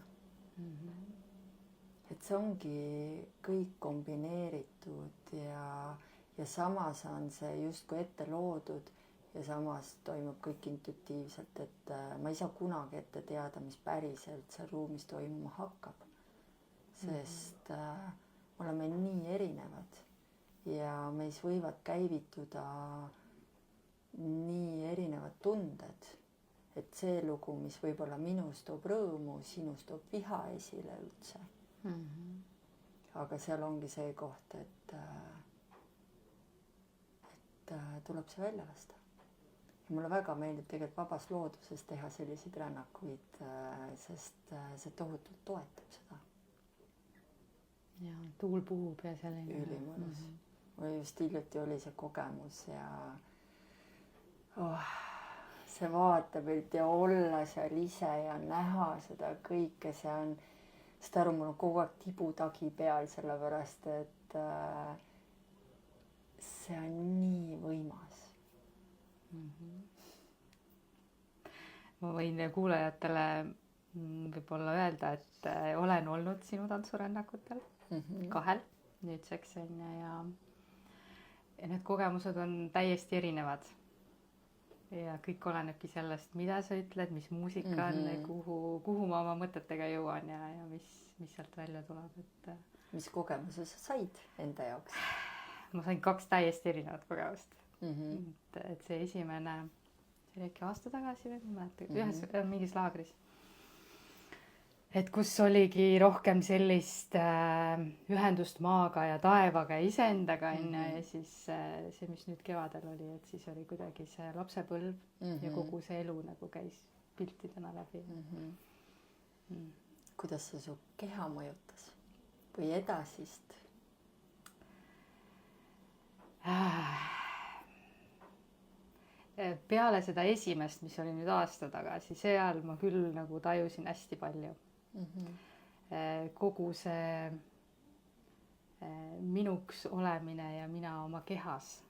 Et see ongi kõik kombineeritud ja samas on see justkui ette loodud ja samas toimub kõik intuitiivselt, et ma ei saa kunagi ette teada, mis päriselt seal ruumis toimuma hakkab. Sest me oleme nii erinevad ja meis võivad käivituda nii erinevad tunded, et see lugu, mis võib-olla minus toob rõõmu, sinus toob viha esile üldse. Aga seal ongi see koht, et tuleb see välja lasta. Ja mulle väga meeldib tegelikult vabas looduses teha selliseid rännakuid, sest see tohutult toetab seda. Ja tuul puhub ja selline. Ülimõnus. Mul just hiljuti oli see kogemus ja see vaatepilt ja olla seal ise ja näha seda kõike, sest aru, mul on kogu aeg tibutagi peal, sellepärast, et see on nii võimas. Ma võin kuulajatele võib-olla öelda, et olen olnud sinu tantsurännakutel 2 nüüdseks ja need kogemused on täiesti erinevad ja kõik olenebki sellest, mida sa ütled, mis muusika on, kuhu ma oma mõtetega jõuan ja mis sealt välja tuleb, et mis kogemuse sa said enda jaoks? Ma sain 2 täiesti erinevat kogemust. Et see esimene, see oli äkki aasta tagasi või ma mäletan, ühes mingis laagris. Et kus oligi rohkem sellist ühendust maaga ja taevaga ja iseendaga ja siis see, mis nüüd kevadel oli, et siis oli kuidagi see lapsepõlv ja kogu see elu nagu käis piltidena läbi. Kuidas see su keha mõjutas või edasist? Peale seda esimest, mis oli nüüd aasta tagasi, seal ma küll nagu tajusin hästi palju. Kogu see minuks olemine ja mina oma kehas,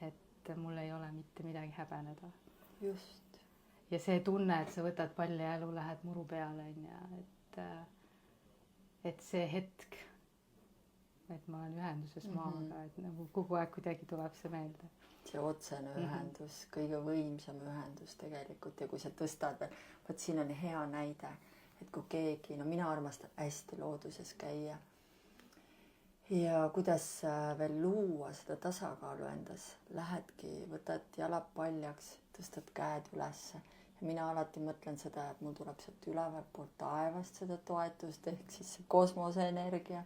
et mul ei ole mitte midagi häbeneda. Just. Ja see tunne, et sa võtad palli ja elu lähed muru peale, et see hetk, et ma olen ühenduses maaga, et nagu kogu aeg kuidagi tuleb see meelde. See otsene ühendus, kõige võimsam ühendus tegelikult ja kui sa tõstad veel, vaat siin on hea näide, et kui keegi, no mina armastan hästi looduses käia. Ja kuidas veel luua seda tasakaalu endas, lähedki, võtad jalad paljaks, tõstad käed ülesse ja mina alati mõtlen seda, et mul tuleb sealt ülevalt poolt taevast seda toetust ehk siis see kosmoseenergia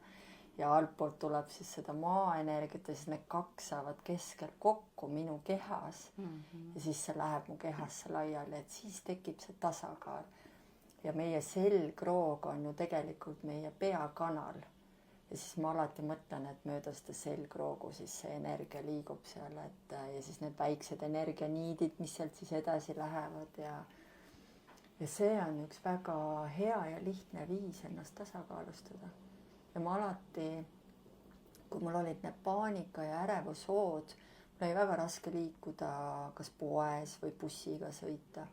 ja altpoolt tuleb siis seda maaenergiat ja siis need kaks saavad keskel kokku minu kehas ja siis see läheb mu kehasse laiali, et siis tekib see tasakaal. Ja meie selgroog on ju tegelikult meie peakanal ja siis ma alati mõtlen, et mööda seda selgroogu siis see energia liigub seal, et ja siis need väiksed energianiidid, mis sealt siis edasi lähevad ja see on üks väga hea ja lihtne viis ennast tasakaalustada. Ja ma alati, kui mul olid need paanika ja ärevushood, mul oli väga raske liikuda kas poes või bussiga sõita.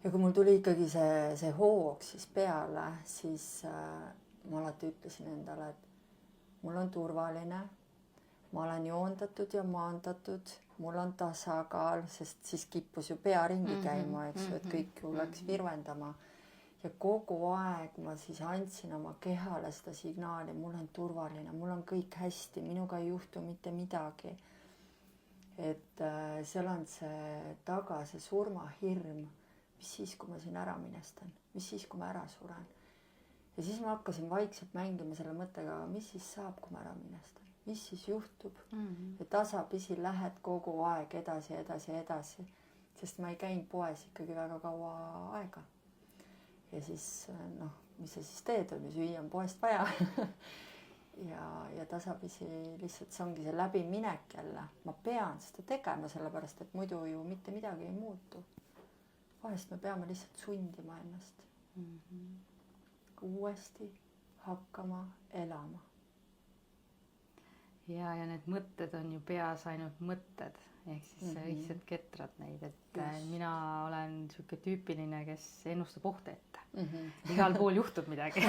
Ja kui mul tuli ikkagi see hoog siis peale, siis ma alati ütlesin endale, et mul on turvaline, ma olen joondatud ja maandatud, mul on tasakaal, sest siis kippus ju pea ringi käima, eks ju, et kõik ju läks virvendama. Ja kogu aeg ma siis andsin oma kehale seda signaali, mul on turvaline, mul on kõik hästi, minuga ei juhtu mitte midagi. Et seal on see taga, see surmahirm, mis siis, kui ma siin ära minestan, mis siis, kui ma ära suren. Ja siis ma hakkasin vaikselt mängima selle mõttega, mis siis saab, kui ma ära minestan, mis siis juhtub. Ja tasapisi lähed kogu aeg edasi, sest ma ei käinud poes ikkagi väga kaua aega. Ja siis, mis sa siis teed, on ju, süüa on poest vaja. ja tasapisi lihtsalt see ongi see läbiminek jälle. Ma pean seda tegema, sellepärast, et muidu ju mitte midagi ei muutu. Vahest me peame lihtsalt sundima ennast. Uuesti hakkama elama. Ja need mõtted on ju peas ainult mõtted, ehk siis lihtsalt ketrad neid, et mina olen siuke tüüpiline, kes ennustab ohte ette. Igal pool juhtub midagi.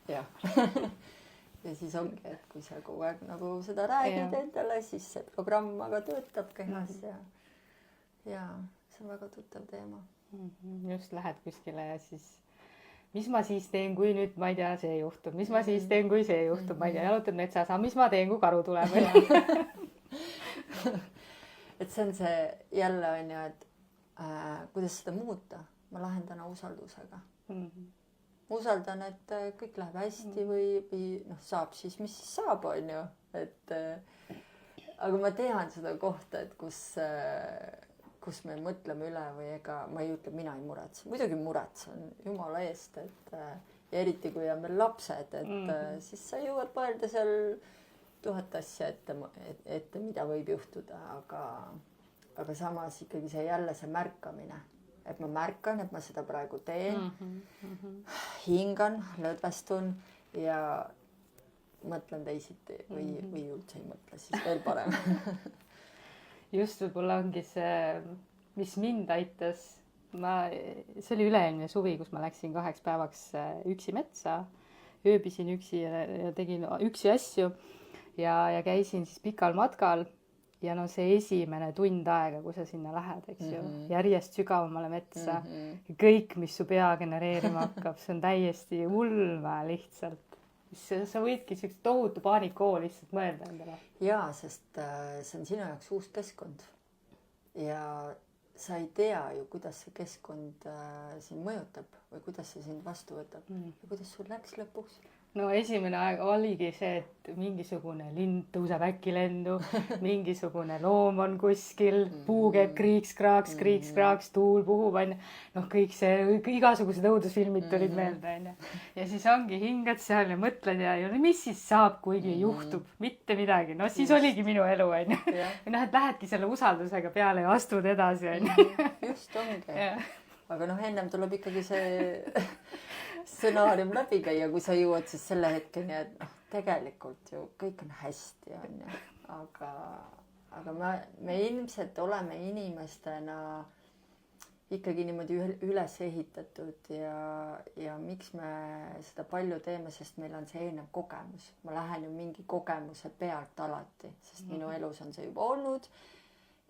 Jah. Ja siis ongi, et kui sa kogu aeg nagu seda räägid endale, siis see programm aga töötab kehas ja see on väga tuttav teema. Just lähed kuskile ja siis mis ma siis teen, kui nüüd, ma ei tea, see juhtub, mis ma siis teen, kui see juhtub, ma ei tea, jalutad metsas, mis ma teen, kui karu tuleb. Et see on see jälle on ju, et kuidas seda muuta, ma lahendan usaldusega. Usaldan, et kõik läheb hästi või saab siis, mis siis saab, on ju. Aga ma tean seda kohta, et kus me mõtleme üle või ega ma ei ütle, mina ei muretse. Muidugi muretsen jumala eest, et ja eriti kui on veel lapsed, et siis sa jõuad mõelda seal 1000 asja ette, mida võib juhtuda, aga samas ikkagi see jälle see märkamine, et ma märkan, et ma seda praegu teen, hingan, lõdvestun ja mõtlen teisiti või üldse ei mõtle, siis veel parem. Just võib-olla ongi see, mis mind aitas. See oli üle-eelmine suvi, kus ma läksin 2 päevaks üksi metsa, ööbisin üksi ja tegin üksi asju ja käisin siis pikal matkal ja see esimene tund aega, kui sa sinna lähed, eks ju, järjest sügavamale metsa, kõik, mis su pea genereerima hakkab, see on täiesti ulme lihtsalt. Sa võidki sellist tohutu paanikoo lihtsalt mõelda endale. Jaa, sest see on sinu jaoks uus keskkond ja sa ei tea ju, kuidas see keskkond sind mõjutab või kuidas see sind vastu võtab ja kuidas sul läks lõpuks. No esimene aeg oligi see, et mingisugune lind tõuseb äkki lendu, mingisugune loom on kuskil, puu käib kriiks-kraaks, tuul puhub, kõik see, igasugused õudusfilmid tulid meelde. Ja siis ongi hingad seal ja mõtled ja mis siis saab, kuigi juhtub, mitte midagi. No siis oligi minu elu, et lähedki selle usaldusega peale ja astud edasi. Just ongi. Aga ennem tuleb ikkagi see stsenaarium läbi käia, kui sa jõuad siis selle hetkeni, et tegelikult ju kõik on hästi, on ju. Aga me ilmselt oleme inimestena ikkagi niimoodi üles ehitatud ja miks me seda palju teeme, sest meil on see eelnev kogemus. Ma lähen ju mingi kogemuse pealt alati, sest minu elus on see juba olnud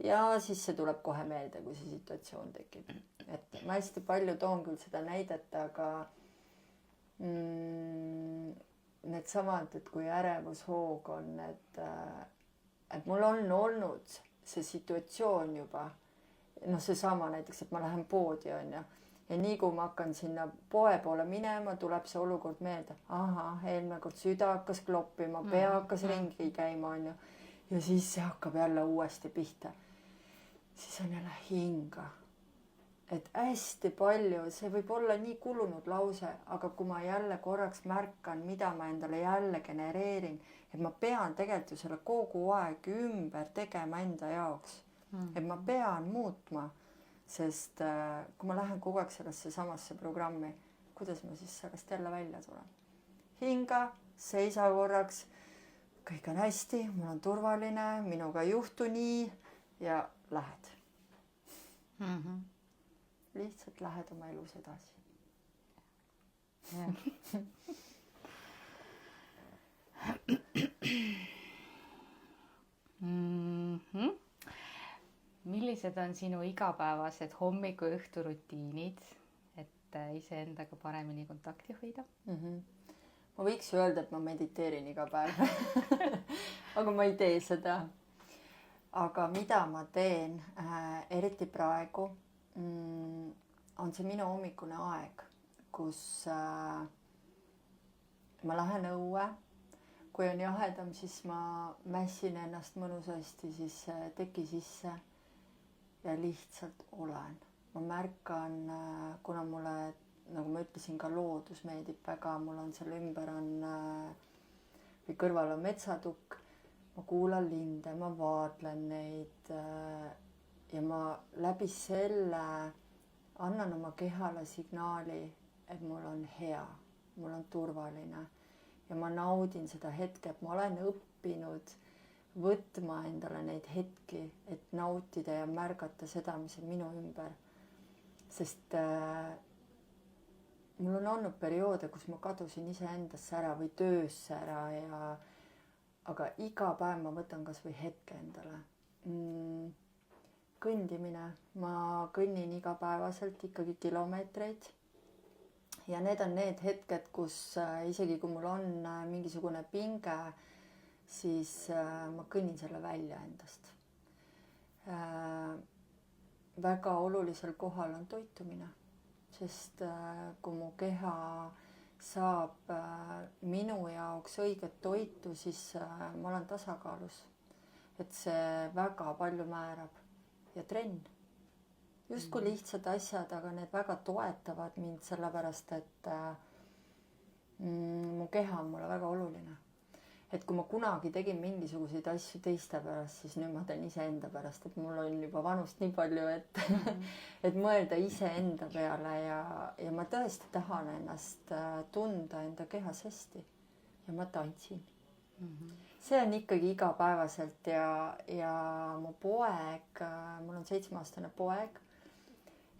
ja siis see tuleb kohe meelde, kui see situatsioon tekib. Et ma hästi palju toon küll seda näidet, aga needsamad, et kui ärevushoog on, et mul on olnud see situatsioon juba, noh, seesama näiteks, et ma lähen poodi, on ju, ja nii kui ma hakkan sinna poe poole minema, tuleb see olukord meelde. Ahah, eelmine kord süda hakkas kloppima, pea hakkas ringi käima, on ju, ja siis see hakkab jälle uuesti pihta. Siis on jälle hinga. Et hästi palju, see võib olla nii kulunud lause, aga kui ma jälle korraks märkan, mida ma endale jälle genereerin, et ma pean tegelikult ju selle kogu aeg ümber tegema enda jaoks. Et ma pean muutma, sest kui ma lähen kogu aeg sellesse samasse programmi, kuidas ma siis sellest jälle välja tulen? Hinga, seisa korraks, kõik on hästi, mul on turvaline, minuga ei juhtu nii ja lähed. Lihtsalt lähed oma elus edasi. Millised on sinu igapäevased hommiku- ja õhturutiinid, et iseendaga paremini kontakti hoida? Ma võiks öelda, et ma mediteerin iga päev. Aga ma ei tee seda. Aga mida ma teen, eriti praegu, on see minu hommikune aeg, kus ma lähen õue. Kui on jahedam, siis ma mässin ennast mõnusasti siis teki sisse ja lihtsalt olen. Ma märkan, kuna mulle, nagu ma ütlesin, ka loodus meeldib väga, mul on seal ümber on või kõrval on metsatukk, ma kuulan linde, ma vaatlen neid ja ma läbi selle annan oma kehale signaali, et mul on hea, mul on turvaline ja ma naudin seda hetke, et ma olen õppinud võtma endale neid hetki, et nautida ja märgata seda, mis on minu ümber. Sest mul on olnud perioode, kus ma kadusin iseendasse ära või töösse ära ja aga iga päev ma võtan kas või hetke endale. Kõndimine, ma kõnnin igapäevaselt ikkagi kilomeetreid ja need on need hetked, kus isegi kui mul on mingisugune pinge, siis ma kõnnin selle välja endast. Väga olulisel kohal on toitumine, sest kui mu keha saab minu jaoks õiget toitu, siis ma olen tasakaalus. Et see väga palju määrab. Ja trenn. Justkui lihtsad asjad, aga need väga toetavad mind sellepärast, et mu keha on mulle väga oluline. Et kui ma kunagi tegin mingisuguseid asju teiste pärast, siis nüüd ma teen iseenda pärast, et mul on juba vanust nii palju, et mõelda iseenda peale ja ma tõesti tahan ennast tunda enda kehas hästi ja ma tantsin. See on ikkagi igapäevaselt ja mu poeg, mul on 7-aastane poeg,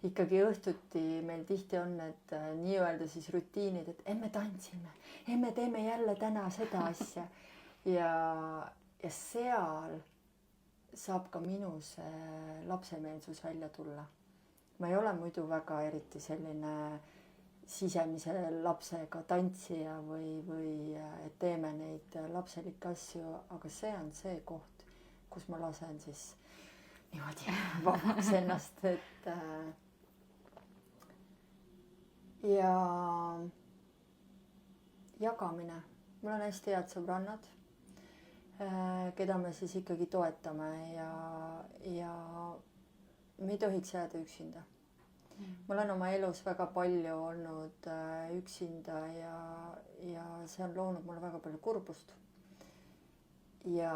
ikkagi õhtuti meil tihti on need nii-öelda siis rutiinid, et emme tantsime, emme teeme jälle täna seda asja ja seal saab ka minu see lapsemeelsus välja tulla. Ma ei ole muidu väga eriti selline sisemise lapsega tantsija või et teeme neid lapselikke asju, aga see on see koht, kus ma lasen siis niimoodi vabaks ennast, et ja jagamine. Mul on hästi head sõbrannad, keda me siis ikkagi toetame ja me ei tohiks jääda üksinda. Mul on oma elus väga palju olnud üksinda ja see on loonud mulle väga palju kurbust. Ja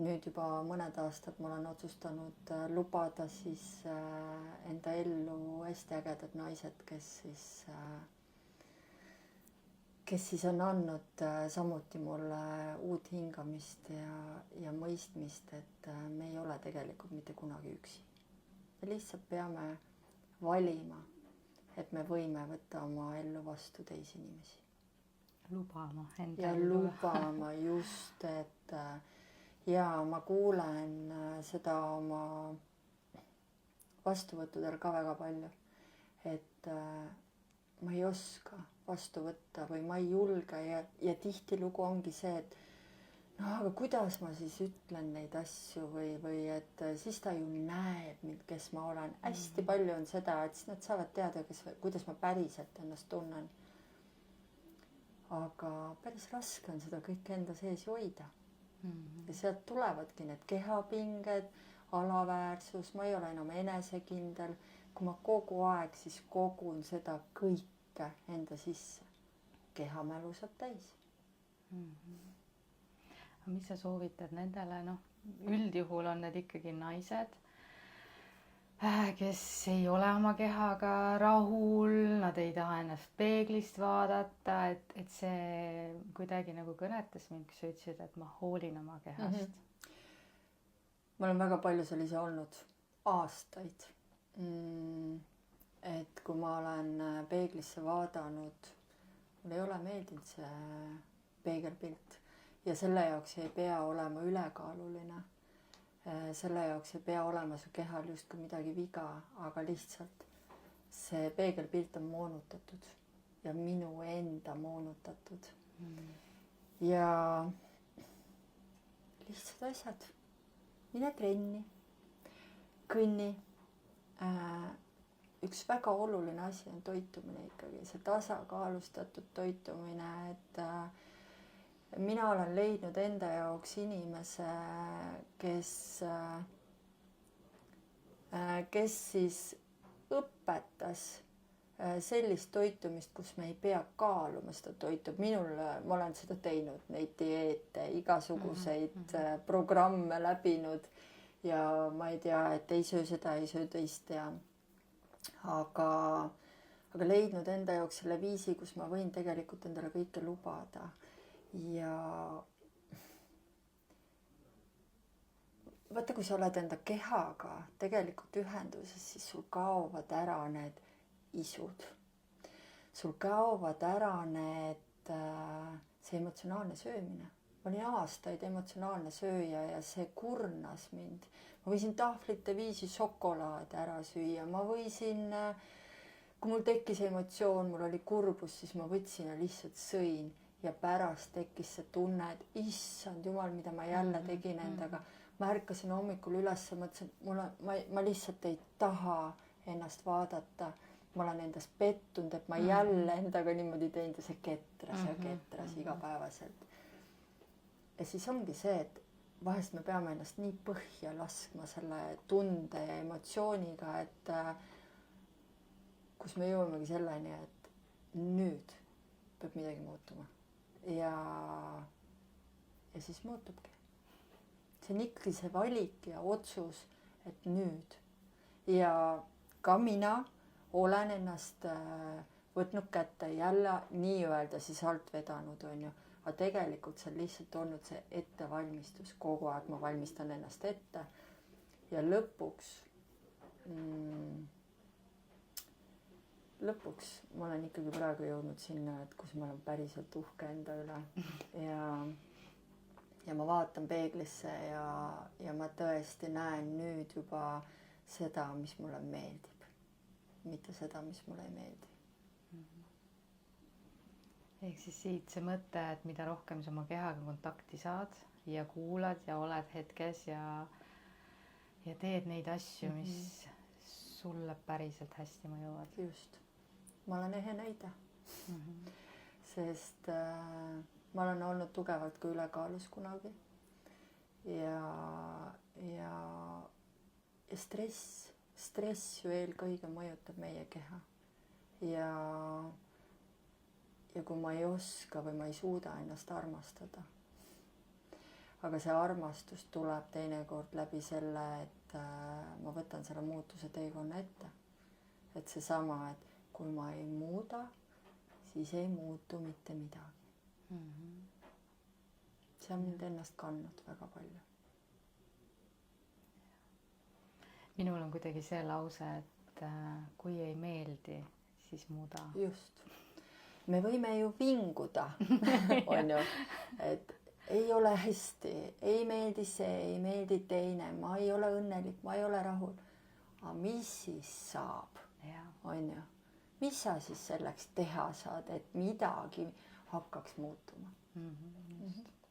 nüüd juba mõned aastad ma olen otsustanud lubada siis enda ellu hästi ägedad naised, kes siis on andnud samuti mulle uut hingamist ja mõistmist, et me ei ole tegelikult mitte kunagi üksi. Me lihtsalt peame valima, et me võime võtta oma ellu vastu teisi inimesi. Lubama enda ja lubama just, et ja ma kuulen seda oma vastuvõttudel ka väga palju, et ma ei oska vastu võtta või ma ei julge ja tihtilugu ongi see, et no aga kuidas ma siis ütlen neid asju või et siis ta ju näeb mind, kes ma olen. Hästi palju on seda, et siis nad saavad teada, kuidas ma päriselt ennast tunnen. Aga päris raske on seda kõike enda sees hoida. Ja sealt tulevadki need kehapinged, alaväärsus, ma ei ole enam enesekindel, kui ma kogu aeg siis kogun seda kõike enda sisse. Kehamälu saab täis. Aga mis sa soovitad nendele, üldjuhul on need ikkagi naised, kes ei ole oma kehaga rahul, nad ei taha ennast peeglist vaadata, et see kuidagi nagu kõnetas mind, kui sa ütlesid, et ma hoolin oma kehast. Ma olen väga palju sellise olnud aastaid. Et kui ma olen peeglisse vaadanud, mul ei ole meeldinud see peegelpilt ja selle jaoks ei pea olema ülekaaluline. Selle jaoks ei pea olema su kehal justkui midagi viga, aga lihtsalt see peegelpilt on moonutatud ja minu enda moonutatud. Ja lihtsad asjad. Mine trenni, kõnni. Üks väga oluline asi on toitumine ikkagi, see tasakaalustatud toitumine, et mina olen leidnud enda jaoks inimese, kes siis õpetas sellist toitumist, kus me ei pea kaaluma seda toitu. Ma olen seda teinud, neid dieete, igasuguseid programme läbinud ja ma ei tea, et ei söö seda, ei söö teist ja aga leidnud enda jaoks selle viisi, kus ma võin tegelikult endale kõike lubada. Ja vaata, kui sa oled enda kehaga tegelikult ühenduses, siis sul kaovad ära need isud. Sul kaovad ära see emotsionaalne söömine. Ma olin aastaid emotsionaalne sööja ja see kurnas mind. Ma võisin tahvlite viisi šokolaade ära süüa. Ma võisin, kui mul tekkis emotsioon, mul oli kurbus, siis ma võtsin ja lihtsalt sõin. Ja pärast tekkis see tunne, et issand jumal, mida ma jälle tegin endaga. Ma ärkasin hommikul üles ja mõtlesin, ma lihtsalt ei taha ennast vaadata. Ma olen endast pettunud, et ma jälle endaga niimoodi teinud ja see ketras igapäevaselt. Ja siis ongi see, et vahest me peame ennast nii põhja laskma selle tunde ja emotsiooniga, et kus me jõuamegi selleni, et nüüd peab midagi muutuma. Ja siis muutubki. See on ikkagi see valik ja otsus, et nüüd. Ja ka mina olen ennast võtnud kätte jälle nii-öelda siis alt vedanud, on ju. Aga tegelikult see on lihtsalt olnud see ettevalmistus. Kogu aeg ma valmistan ennast ette. Ja lõpuks ma olen ikkagi praegu jõudnud sinna, et kus ma olen päriselt uhke enda üle ja ma vaatan peeglisse ja ma tõesti näen nüüd juba seda, mis mulle meeldib, mitte seda, mis mulle ei meeldi. Ehk siis siit see mõte, et mida rohkem sa oma kehaga kontakti saad ja kuulad ja oled hetkes ja teed neid asju, mis sulle päriselt hästi mõjuvad. Just. Ma olen ehe näide, sest ma olen olnud tugevalt ka ülekaalus kunagi ja stress ju eelkõige mõjutab meie keha ja kui ma ei oska või ma ei suuda ennast armastada, aga see armastus tuleb teinekord läbi selle, et ma võtan selle muutuse teekonna ette, et seesama, et kui ma ei muuda, siis ei muutu mitte midagi. See on mind ennast kandnud väga palju. Minul on kuidagi see lause, et kui ei meeldi, siis muuda. Just. Me võime ju vinguda, on ju, ei ole hästi, ei meeldi see, ei meeldi teine, ma ei ole õnnelik, ma ei ole rahul. aga mis siis saab, on ju? Mis sa siis selleks teha saad, et midagi hakkaks muutuma?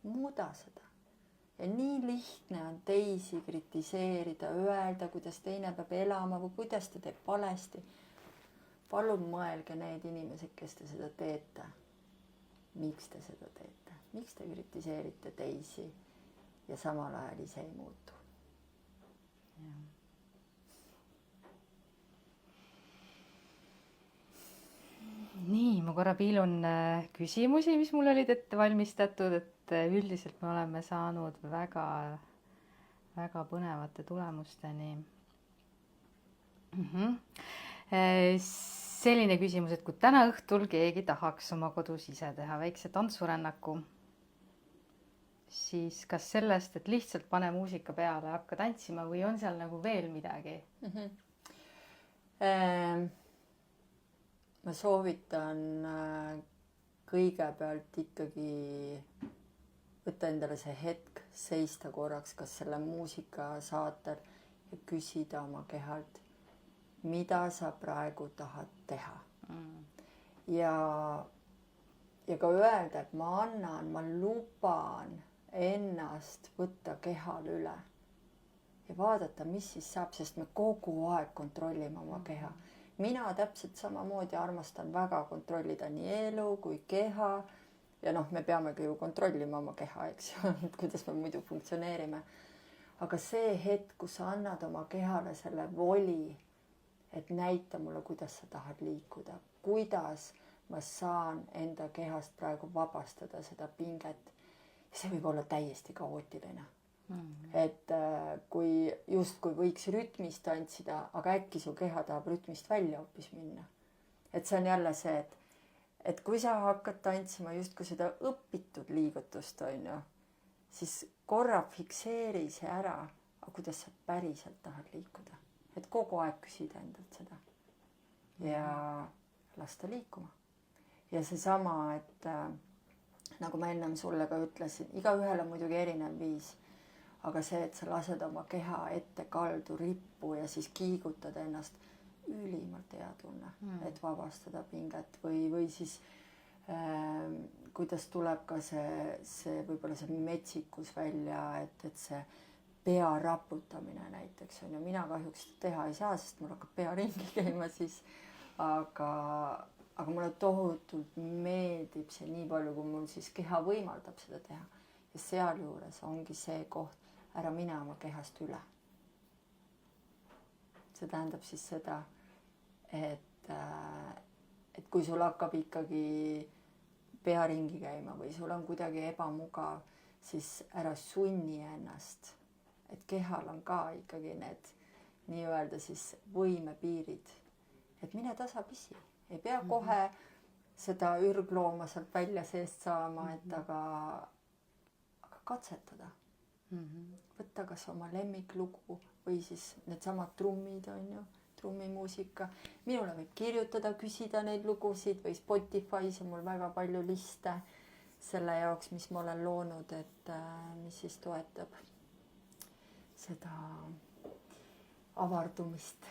Muuda seda. Ja nii lihtne on teisi kritiseerida, öelda, kuidas teine peab elama või kuidas ta teeb valesti. Palun mõelge need inimesed, kes te seda teete. Miks te seda teete? Miks te kritiseerite teisi ja samal ajal ise ei muutu? Nii, ma korra piilun küsimusi, mis mul olid ette valmistatud, et üldiselt me oleme saanud väga, väga põnevate tulemusteni. Selline küsimus, et kui täna õhtul keegi tahaks oma kodus ise teha väikse tantsurännaku, siis kas sellest, et lihtsalt pane muusika peale, hakka tantsima või on seal nagu veel midagi? Ma soovitan kõigepealt ikkagi võtta endale see hetk, seista korraks kas selle muusika saatel ja küsida oma kehalt, mida sa praegu tahad teha. Ja ka öelda, et ma luban ennast võtta kehal üle ja vaadata, mis siis saab, sest me kogu aeg kontrollime oma keha. Mina täpselt samamoodi armastan väga kontrollida nii elu kui keha ja me peamegi ju kontrollima oma keha, eks ju, et kuidas me muidu funktsioneerime. Aga see hetk, kus sa annad oma kehale selle voli, et näita mulle, kuidas sa tahad liikuda, kuidas ma saan enda kehast praegu vabastada seda pinget. See võib olla täiesti kaootiline. Et kui justkui võiks rütmist tantsida, aga äkki su keha tahab rütmist välja hoopis minna. Et see on jälle see, et kui sa hakkad tantsima justkui seda õpitud liigutust, on ju, siis korra fikseeri see ära, aga kuidas sa päriselt tahad liikuda. Et kogu aeg küsida endalt seda ja lasta liikuma. Ja seesama, et nagu ma ennem sulle ka ütlesin, igaühel on muidugi erinev viis. Aga see, et sa lased oma keha ette kaldu rippu ja siis kiigutad ennast, ülimalt hea tunne, et vabastada pinget või siis kuidas tuleb ka see võib-olla see metsikus välja, et see pea raputamine näiteks on ja mina kahjuks teha ei saa, sest mul hakkab pea ringi käima siis, aga mulle tohutult meeldib see nii palju, kui mul siis keha võimaldab seda teha ja sealjuures ongi see koht, ära mine oma kehast üle. See tähendab siis seda, et kui sul hakkab ikkagi pea ringi käima või sul on kuidagi ebamugav, siis ära sunni ennast. Et kehal on ka ikkagi need nii-öelda siis võimepiirid. Et mine tasapisi. Ei pea kohe seda ürglooma sealt välja seest saama, et aga katsetada. Võtta kas oma lemmiklugu või siis needsamad trummid on ju, trummimuusika. Minule võib kirjutada, küsida neid lugusid või Spotify's on mul väga palju liste selle jaoks, mis ma olen loonud, et mis siis toetab seda avardumist.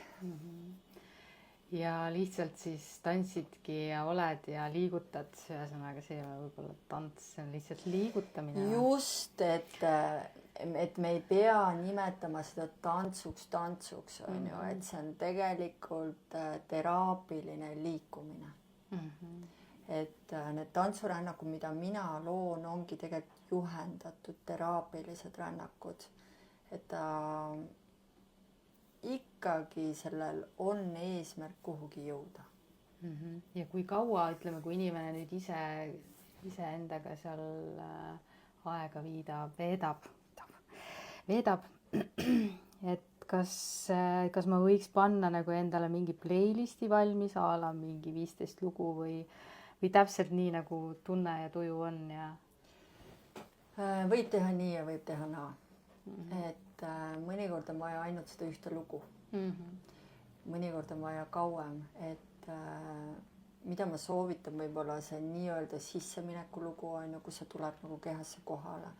Ja lihtsalt siis tantsidki ja oled ja liigutad, ühesõnaga see ei ole võib-olla tants, see on lihtsalt liigutamine. Just, et me ei pea nimetama seda tantsuks, on ju, et see on tegelikult teraapiline liikumine. Et need tantsurännakud, mida mina loon, ongi tegelikult juhendatud teraapilised rännakud. Et ikkagi sellel on eesmärk kuhugi jõuda. Ja kui kaua, ütleme, kui inimene nüüd ise endaga seal aega veedab, et kas ma võiks panna nagu endale mingi playlisti valmis, a la mingi 15 lugu või täpselt nii nagu tunne ja tuju on ja? Võib teha nii ja võib teha naa. Et mõnikord on vaja ainult seda ühte lugu. Mõnikord on vaja kauem, et mida ma soovitan, võib-olla see nii-öelda sissemineku lugu on ju, kus sa tuled nagu kehasse kohale,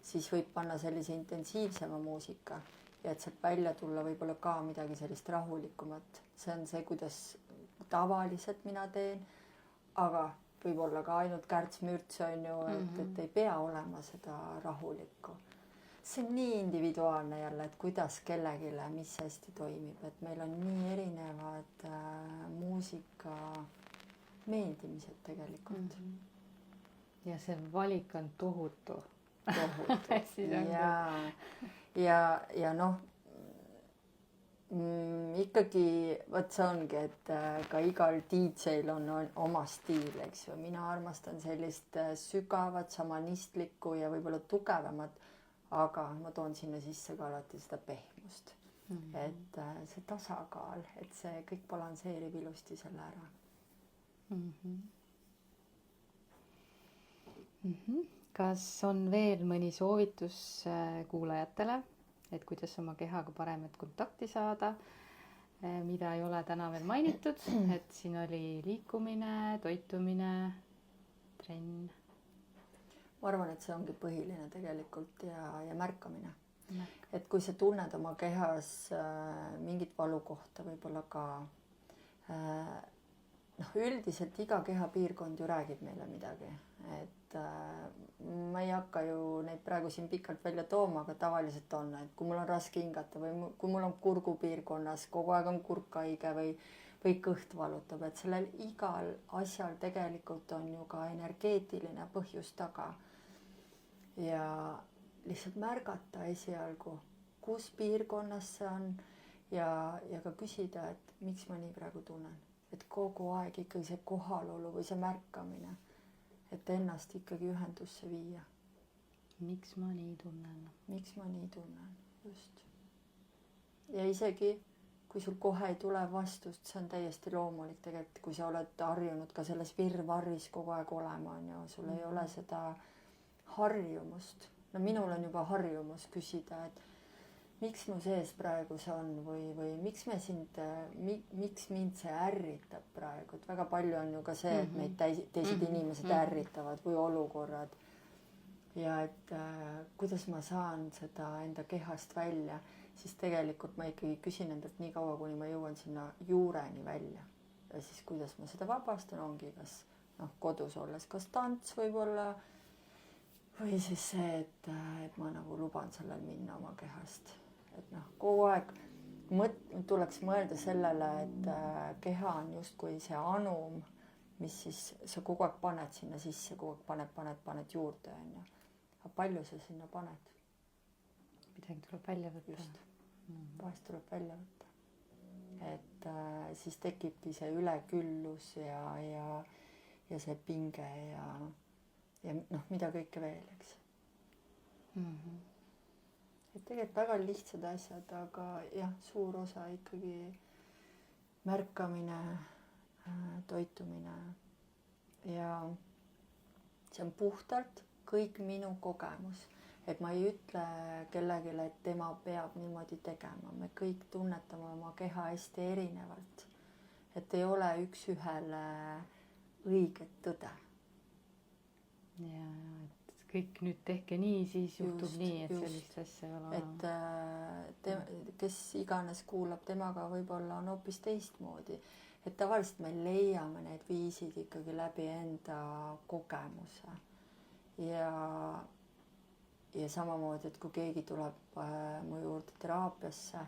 siis võib panna sellise intensiivsema muusika ja et sealt välja tulla võib-olla ka midagi sellist rahulikumat. See on see, kuidas tavaliselt mina teen, aga võib-olla ka ainult kärts-mürts on ju, et ei pea olema seda rahulikku. See on nii individuaalne jälle, et kuidas kellegile, mis hästi toimib, et meil on nii erinevad muusika meeldimised tegelikult. Ja see valik on tohutu. ja noh, ikkagi vot see ongi, et ka igal DJ-l on oma stiil, eks ju. Mina armastan sellist sügavat, šamanistlikku ja võib-olla tugevamat, aga ma toon sinna sisse ka alati seda pehmust. Et see tasakaal, et see kõik balansseerib ilusti selle ära. Kas on veel mõni soovitus kuulajatele, et kuidas oma kehaga paremat kontakti saada, mida ei ole täna veel mainitud, et siin oli liikumine, toitumine, trenn? Ma arvan, et see ongi põhiline tegelikult ja märkamine. Et kui sa tunned oma kehas mingit valukohta, võib-olla ka üldiselt iga kehapiirkond ju räägib meile midagi, et ma ei hakka ju neid praegu siin pikalt välja tooma, aga tavaliselt on, et kui mul on raske hingata või kui mul on kurgupiirkonnas, kogu aeg on kurk haige või kõht valutab, et sellel igal asjal tegelikult on ju ka energeetiline põhjus taga. Ja lihtsalt märgata esialgu, kus piirkonnas see on ja ka küsida, et miks ma nii praegu tunnen. Et kogu aeg ikkagi see kohalolu või see märkamine, et ennast ikkagi ühendusse viia. Miks ma nii tunnen? Miks ma nii tunnen, just. Ja isegi, kui sul kohe ei tule vastust, see on täiesti loomulik tegelikult, kui sa oled harjunud ka selles virvarris kogu aeg olema, on ju, sul ei ole seda harjumust. No minul on juba harjumus küsida, et miks mu sees praegu see on või miks mind see ärritab praegu, et väga palju on ju ka see, et meid teised inimesed ärritavad või olukorrad ja et kuidas ma saan seda enda kehast välja, siis tegelikult ma ikkagi küsin endalt nii kaua, kuni ma jõuan sinna juureni välja ja siis kuidas ma seda vabastan, ongi kas kodus olles, kas tants võib-olla või siis see, et ma nagu luban sellel minna oma kehast. Et kogu aeg tuleks mõelda sellele, et keha on justkui see anum, mis siis sa kogu aeg paned sinna sisse, kogu aeg paned juurde, on ju. Aga palju sa sinna paned? Midagi tuleb välja võtta. Just. Vahest tuleb välja võtta. Et siis tekibki see üleküllus ja see pinge ja mida kõike veel, eks. Et tegelikult väga lihtsad asjad, aga jah, suur osa ikkagi märkamine, toitumine ja see on puhtalt kõik minu kogemus, et ma ei ütle kellelegi, et tema peab niimoodi tegema, me kõik tunnetame oma keha hästi erinevalt, et ei ole üks-ühele õiget tõde. Ja kõik nüüd tehke nii, siis juhtub nii, et sellist asja ei ole. Et kes iganes kuulab, temaga võib-olla on hoopis teistmoodi. Et tavaliselt me leiame need viisid ikkagi läbi enda kogemuse. Ja samamoodi, et kui keegi tuleb mu juurde teraapiasse,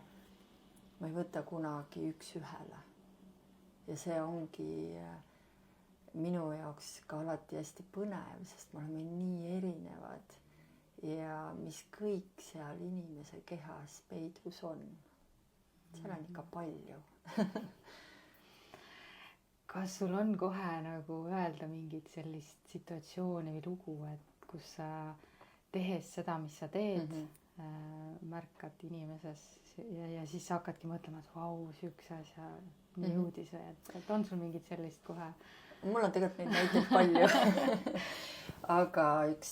ma ei võta kunagi üks-ühele. Ja see ongi minu jaoks ka alati hästi põnev, sest me oleme nii erinevad ja mis kõik seal inimese kehas peidus on. Seal on ikka palju. Kas sul on kohe nagu öelda mingit sellist situatsiooni või lugu, et kus sa tehes seda, mis sa teed, märkad inimeses ja siis hakkadki mõtlema, et vau, sükse asja jõudis, et on sul mingit sellist kohe? Mul on tegelikult neid näiteid palju. Aga üks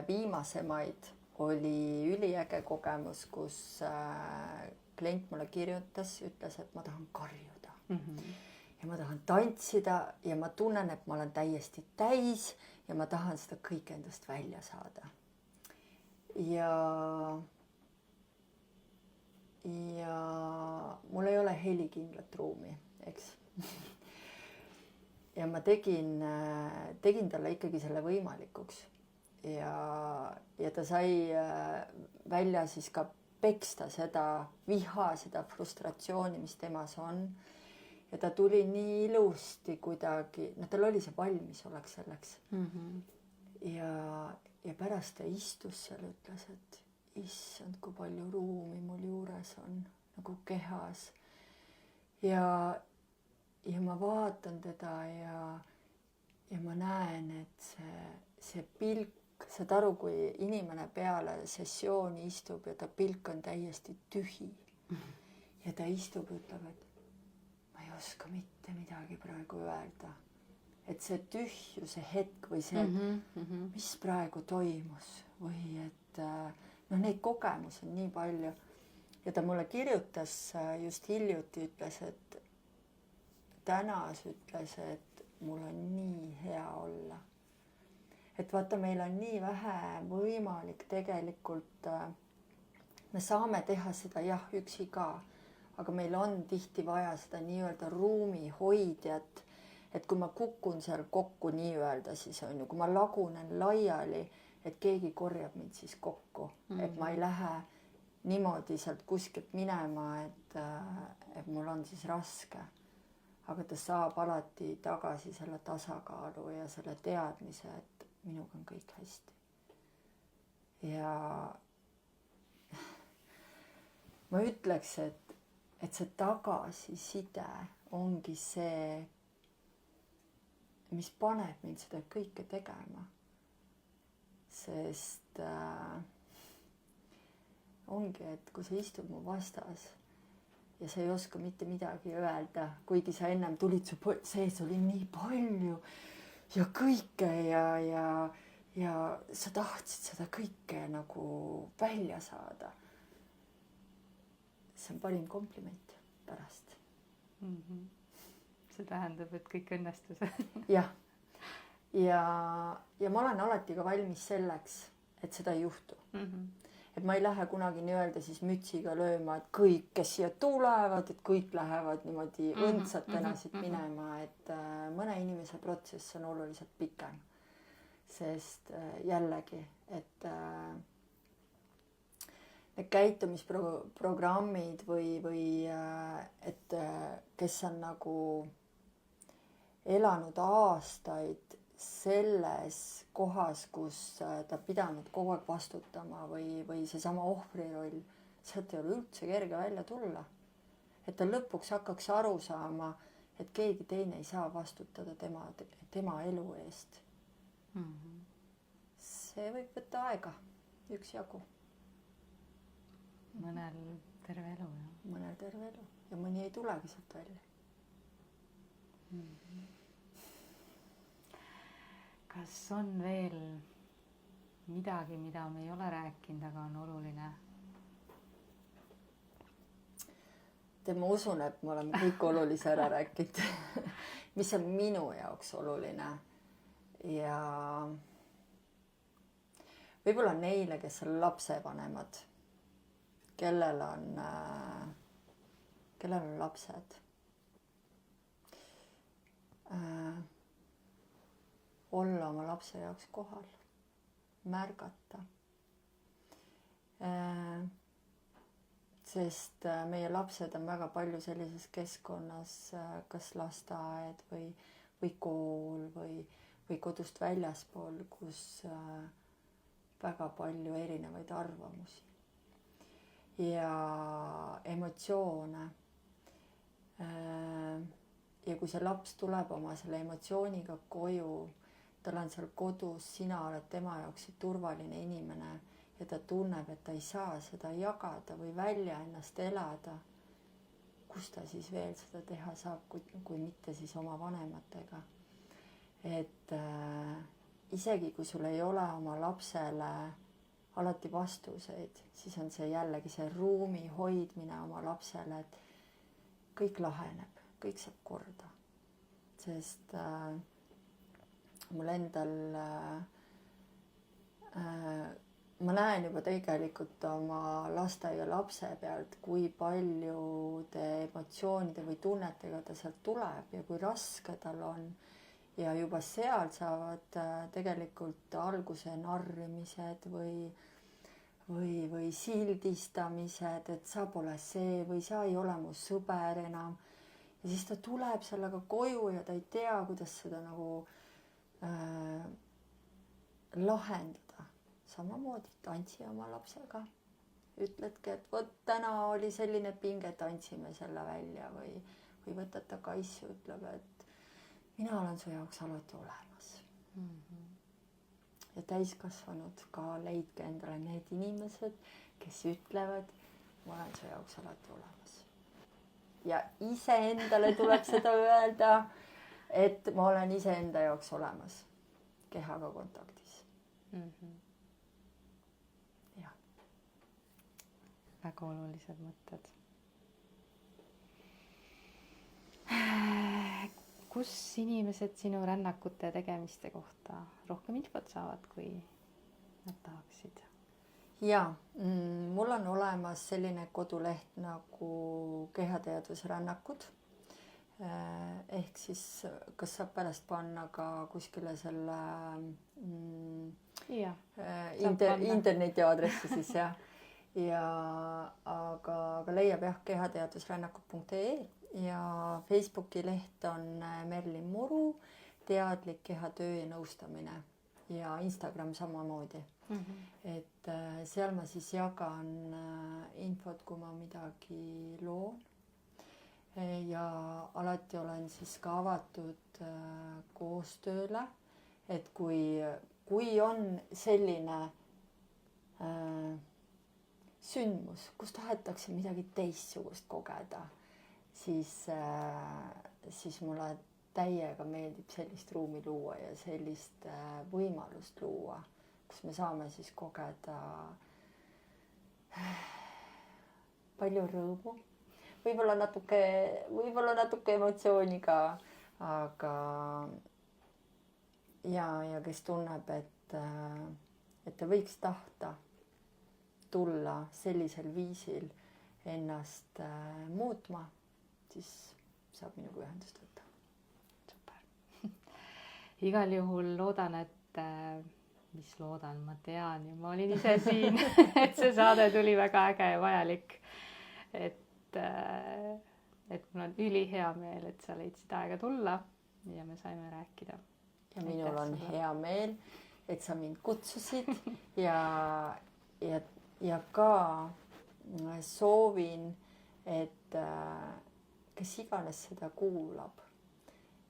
viimasemaid oli üliäge kogemus, kus klient mulle kirjutas, ütles, et ma tahan karjuda. ja ma tahan tantsida ja ma tunnen, et ma olen täiesti täis ja ma tahan seda kõik endast välja saada. Ja mul ei ole helikindlat ruumi, eks. Ja ma tegin talle ikkagi selle võimalikuks ja ta sai välja siis ka peksta seda viha, seda frustratsiooni, mis temas on. Ja ta tuli nii ilusti kuidagi, tal oli see valmisolek selleks. Ja pärast ta istus seal, ütles, et issand, kui palju ruumi mul juures on, nagu kehas. Ja ma vaatan teda ja ma näen, et see pilk, saad aru, kui inimene peale sessiooni istub ja ta pilk on täiesti tühi. Ja ta istub ja ütleb, et ma ei oska mitte midagi praegu öelda. Et see tühjuse hetk või see, mis praegu toimus või et neid kogemusi on nii palju. Ja ta mulle kirjutas just hiljuti, ütles, et tänas ütles, et mul on nii hea olla. Et vaata, meil on nii vähe võimalik tegelikult, me saame teha seda jah, üksi ka, aga meil on tihti vaja seda nii-öelda ruumi hoidjat, et kui ma kukun seal kokku nii-öelda, siis on ju, kui ma lagunen laiali, et keegi korjab mind siis kokku, et ma ei lähe niimoodi sealt kuskilt minema, et mul on siis raske. Aga ta saab alati tagasi selle tasakaalu ja selle teadmise, et minuga on kõik hästi. Ja ma ütleks, et see tagasiside ongi see, mis paneb mind seda kõike tegema. Sest ongi, et kui sa istud mu vastas ja sa ei oska mitte midagi öelda, kuigi sa ennem tulid, su sees oli nii palju ja kõike ja sa tahtsid seda kõike nagu välja saada. See on parim kompliment pärast. See tähendab, et kõik õnnestus. Jah. Ja ma olen alati ka valmis selleks, et seda ei juhtu. Et ma ei lähe kunagi nii-öelda siis mütsiga lööma, et kõik, kes siia tulevad, et kõik lähevad niimoodi õndsatena siit minema, et mõne inimese protsess on oluliselt pikem. Sest jällegi, et need käitumisprogrammid või et kes on nagu elanud aastaid selles kohas, kus ta pidanud kogu aeg vastutama või seesama ohvriroll, sealt ei ole üldse kerge välja tulla. Et ta lõpuks hakkaks aru saama, et keegi teine ei saa vastutada tema elu eest. See võib võtta aega, üksjagu. Mõnel terve elu. Mõnel terve elu ja mõni ei tulegi sealt välja. Kas on veel midagi, mida me ei ole rääkinud, aga on oluline? Ma usun, et me oleme kõik olulise ära rääkinud. Mis on minu jaoks oluline. Ja võib-olla neile, kes on lapsevanemad, kellel on lapsed. Olla oma lapse jaoks kohal, märgata. Sest meie lapsed on väga palju sellises keskkonnas, kas lasteaed või kool või kodust väljaspool, kus väga palju erinevaid arvamusi ja emotsioone. Ja kui see laps tuleb oma selle emotsiooniga koju, tal on seal kodus, sina oled tema jaoks turvaline inimene ja ta tunneb, et ta ei saa seda jagada või välja ennast elada, kus ta siis veel seda teha saab, kui mitte siis oma vanematega. Et isegi kui sul ei ole oma lapsele alati vastuseid, siis on see jällegi see ruumi hoidmine oma lapsele, et kõik laheneb, kõik saab korda. sest mul endal ma näen juba tegelikult oma lasteaialapse pealt, kui paljude emotsioonide või tunnetega ta sealt tuleb ja kui raske tal on. Ja juba seal saavad tegelikult alguse narrimised või sildistamised, et sa pole see või sa ei ole mu sõber enam. Ja siis ta tuleb sellega koju ja ta ei tea, kuidas seda nagu lahendada. Samamoodi tantsi oma lapsega. Ütledki, et vot täna oli selline pinge, tantsime selle välja või võtad ta kaissu, ütleb, et mina olen su jaoks alati olemas. Ja täiskasvanud ka leidke endale need inimesed, kes ütlevad, ma olen su jaoks alati olemas. Ja iseendale tuleb seda öelda, et ma olen iseenda jaoks olemas kehaga kontaktis. Jah. Väga olulised mõtted. Kus inimesed sinu rännakute ja tegemiste kohta rohkem infot saavad, kui nad tahaksid? Jaa, mul on olemas selline koduleht nagu Kehateadvuse rännakud. Ehk siis kas saab pärast panna ka kuskile selle interneti aadressi siis jah. Aga leiab jah kehateadvusrännakud.ee ja Facebooki leht on Merlin Muru, teadlik kehatöö ja nõustamine ja Instagram samamoodi. Et seal ma siis jagan infot, kui ma midagi loon. Ja alati olen siis ka avatud koostööle, et kui on selline sündmus, kus tahetakse midagi teistsugust kogeda, siis mulle täiega meeldib sellist ruumi luua ja sellist võimalust luua, kus me saame siis kogeda palju rõõmu. Võib-olla natuke emotsiooni ka, aga ja kes tunneb, et ta võiks tahta tulla sellisel viisil ennast muutma, siis saab minuga ühendust võtta. Super. Igal juhul loodan, ma tean ja ma olin ise siin, et see saade tuli väga äge ja vajalik. Et mul on ülihea meel, et sa leidsid aega tulla ja me saime rääkida. Ja minul on hea meel, et sa mind kutsusid ja ka soovin, et kes iganes seda kuulab,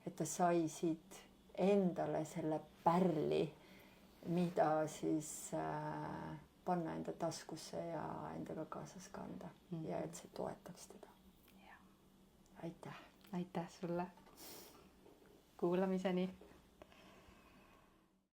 et ta sai siit endale selle pärli, mida siis panna enda taskusse ja endaga kaasas kanda ja et see toetaks teda. Aitäh. Aitäh sulle. Kuulamiseni.